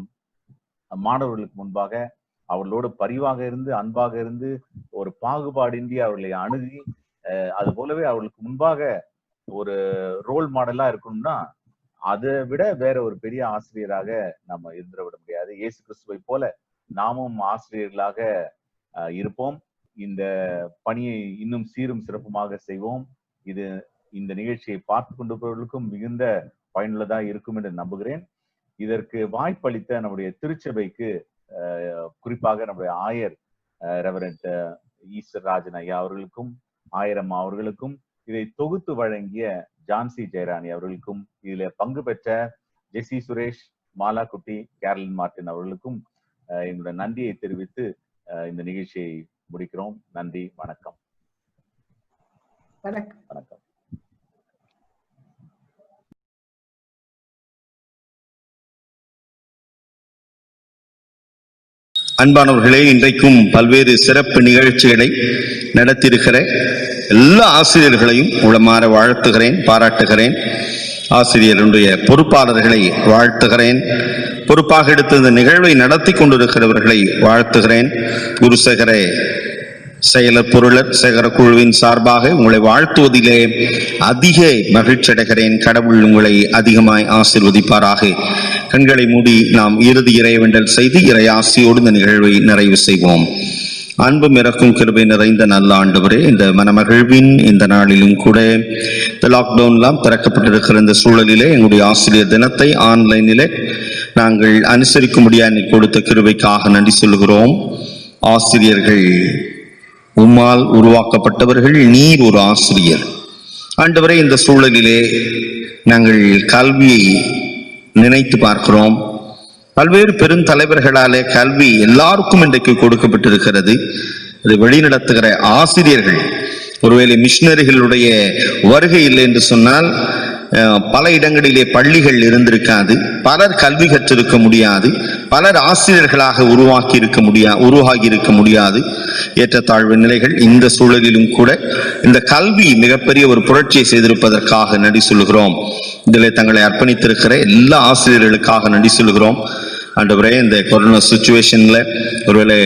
மாணவர்களுக்கு முன்பாக அவர்களோடு பரிவாக இருந்து, அன்பாக இருந்து, ஒரு பாகுபாடின்றி அவர்களை அணுகி, அது போலவே அவர்களுக்கு முன்பாக ஒரு ரோல் மாடலா இருக்கணும்னா அதை விட வேற ஒரு பெரிய ஆசிரியராக நம்ம இருந்துட விட முடியாது. இயேசு கிறிஸ்துவை போல நாமும் ஆசிரியர்களாக இருப்போம். இந்த பணியை இன்னும் சீரும் சிறப்புமாக செய்வோம். இந்த நிகழ்ச்சியை பார்த்து கொண்டிருப்பவர்களுக்கும் மிகுந்த பயனுள்ளதா இருக்கும் என்று நம்புகிறேன். இதற்கு வாய்ப்பளித்த நம்முடைய திருச்சபைக்கு, குறிப்பாக நம்முடைய ஆயர் ரெவரண்ட் ஈஸ்வர் ராஜன் ஐயா அவர்களுக்கும், ஆயிரம் அவர்களுக்கும், இதை தொகுத்து வழங்கிய ஜான்சி ஜெயராணி அவர்களுக்கும், இதில் பங்கு பெற்ற ஜெசி சுரேஷ், மாலா குட்டி, கேரளின் மார்டின் அவர்களுக்கும் எங்களுடைய நன்றியை தெரிவித்து இந்த நிகழ்ச்சியை முடிக்கிறோம். நன்றி, வணக்கம். வணக்கம். அன்பானவர்களே, இன்றைக்கும் பல்வேறு சிறப்பு நிகழ்ச்சிகளை நடத்தியிருக்கிற எல்லா ஆசிரியர்களையும் உளமாற வாழ்த்துகிறேன், பாராட்டுகிறேன். ஆசிரியருடைய பொறுப்பாளர்களை வாழ்த்துகிறேன். பொறுப்பாக எடுத்து இந்த நிகழ்வை நடத்தி கொண்டிருக்கிறவர்களை வாழ்த்துகிறேன். குருசேகர செயலர் பொருளர் சேகர குழுவின் சார்பாக உங்களை வாழ்த்துவதிலே அதிக மகிழ்ச்சி அடைகிறேன். கடவுள் உங்களை அதிகமாய் ஆசீர்வதிப்பாராக. கண்களை மூடி நாம் இறுதி இறைவேண்டல் செய்து இறை ஆசியோடு இந்த நிகழ்வை நிறைவு செய்வோம். அன்பும் இறக்கும் கிருபை நிறைந்த நல்ல ஆண்டவரே, இந்த மனமகிழ்வின் இந்த நாளிலும் கூட இந்த லாக்டவுன்லாம் திறக்கப்பட்டிருக்கிற இந்த சூழலிலே எங்களுடைய ஆசிரியர் தினத்தை ஆன்லைனிலே நாங்கள் அனுசரிக்கும்படியாக கொடுத்த கிருபைக்காக நன்றி சொல்கிறோம். ஆசிரியர்கள் உம்மால் உருவாக்கப்பட்டவர்கள், நீர் ஒரு ஆசிரியர். ஆண்டவரே, இந்த சூழலிலே நாங்கள் கல்வியை நினைத்து பார்க்கிறோம். பல்வேறு பெருந்தலைவர்களாலே கல்வி எல்லாருக்கும் இன்றைக்கு கொடுக்கப்பட்டிருக்கிறது. இது வழிநடத்துகிற ஆசிரியர்கள், ஒருவேளை மிஷினரிகளுடைய வருகை இல்லை என்று சொன்னால் பல இடங்களிலே பள்ளிகள் இருந்திருக்காது, பலர் கல்வி கற்றிருக்க முடியாது, பலர் ஆசிரியர்களாக உருவாகி இருக்க முடியாது. ஏற்றத்தாழ்வு நிலைகள். இந்த சூழலிலும் கூட இந்த கல்வி மிகப்பெரிய ஒரு புரட்சியை செய்திருப்பதற்காக நன்றி சொல்கிறோம். இதில் தங்களை அர்ப்பணித்திருக்கிற எல்லா ஆசிரியர்களுக்காக நன்றி சொல்கிறோம். ஆண்டவரே, இந்த கொரோனா சிச்சுவேஷன்ல ஒருவேளை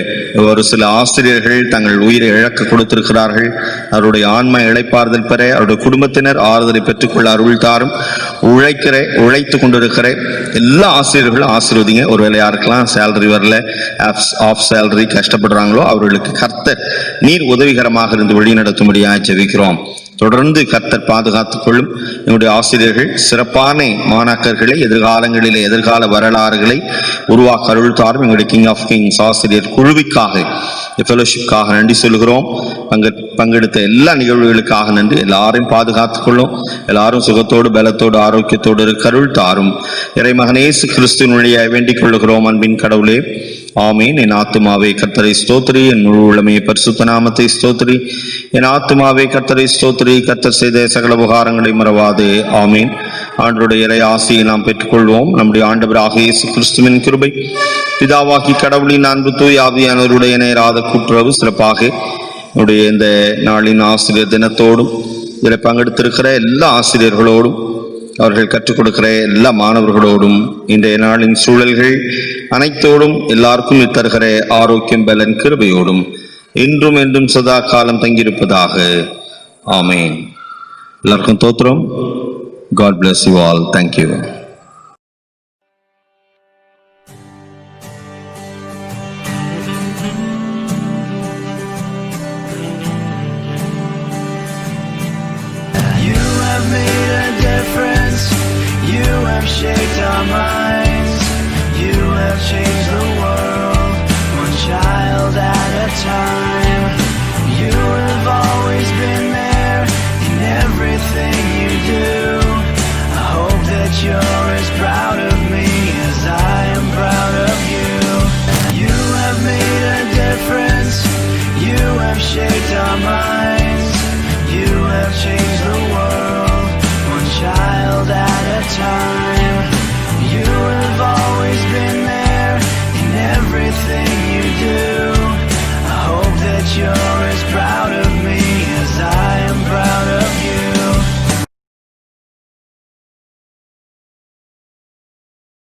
ஒரு சில ஆசிரியர்கள் தங்கள் உயிரை இழக்க கொடுத்திருக்கிறார்கள். அவருடைய ஆன்மா இழைப்பாறுதல் பெற, அவருடைய குடும்பத்தினர் ஆறுதலை பெற்றுக்கொள்ள அருள் தாரும். உழைத்து கொண்டிருக்கிற எல்லா ஆசிரியர்களும் ஆசீர்வதிங்க. ஒருவேளை யாருக்கெல்லாம் சேலரி வரல, ஆஃப் சேலரி கஷ்டப்படுறாங்களோ அவர்களுக்கு கர்த்தர் நீர் உதவிகரமாக இருந்து வழி நடத்தும்படியாக ஜெபிக்கிறோம். தொடர்ந்து கர்த்தர் பாதுகாத்துக் கொள்ளும். என்னுடைய ஆசிரியர்கள் சிறப்பான மாணாக்கர்களை எதிர்காலங்களிலே எதிர்கால வரலாறுகளை உருவாக்க அருள் தாரும். எங்களுடைய கிங் ஆஃப் கிங்ஸ் ஆசிரியர் குழுவிற்காக, ஃபெலோஷிப்காக நன்றி சொல்கிறோம். பங்கெடுத்த எல்லா நிகழ்வுகளுக்காக நன்றி. எல்லாரையும் பாதுகாத்துக் கொள்ளும். எல்லாரும் சுகத்தோடு பலத்தோடு ஆரோக்கியத்தோடு இருக்க அருள் தாரும். இறைமகன் இயேசு கிறிஸ்துவினுடைய வேண்டிக் கொள்ளுகிறோம். அன்பின் கடவுளே, ஆமீன். என் ஆத்துமாவே கர்த்தரை ஸ்தோத்திரி, என் முழு உளமே பரிசுத்த நாமத்தை ஸ்தோத்திரி. என் ஆத்துமாவே கர்த்தரை ஸ்தோத்திரி, கர்த்தர் செய்த சகல உபகாரங்களை மறவாது. ஆமீன். ஆண்டவருடைய இறை ஆசியை நாம் பெற்றுக்கொள்வோம். நம்முடைய ஆண்டவராக இயேசு கிறிஸ்துவின் கிருபை, பிதாவாகி கடவுளின் அன்பு, தூய் ஆவியானவருடைய நேராத கூட்டுறவு சிறப்பாக என்னுடைய இந்த நாளின் ஆசிரியர் தினத்தோடும் இதில் பங்கெடுத்திருக்கிற எல்லா ஆசிரியர்களோடும், அவர்கள் கற்றுக் கொடுக்கிற எல்லா மாணவர்களோடும், இன்றைய நாளின் சூழல்கள் அனைத்தோடும் எல்லாருக்கும் தருகிற ஆரோக்கியம், பலன், கிருபையோடும் இன்றும் என்றும் சதா காலம் தங்கியிருப்பதாக. ஆமேன். எல்லாருக்கும் தோத்திரம். God bless you all. Thank you. You have made a difference. You have shaped our minds. You have changed the world, one child at a time. You have always been there in everything you do. I hope that you're as proud of me as I am proud of you. You have made a difference. You have shaped our minds. You have changed the world, one child at a time. You have always been there in everything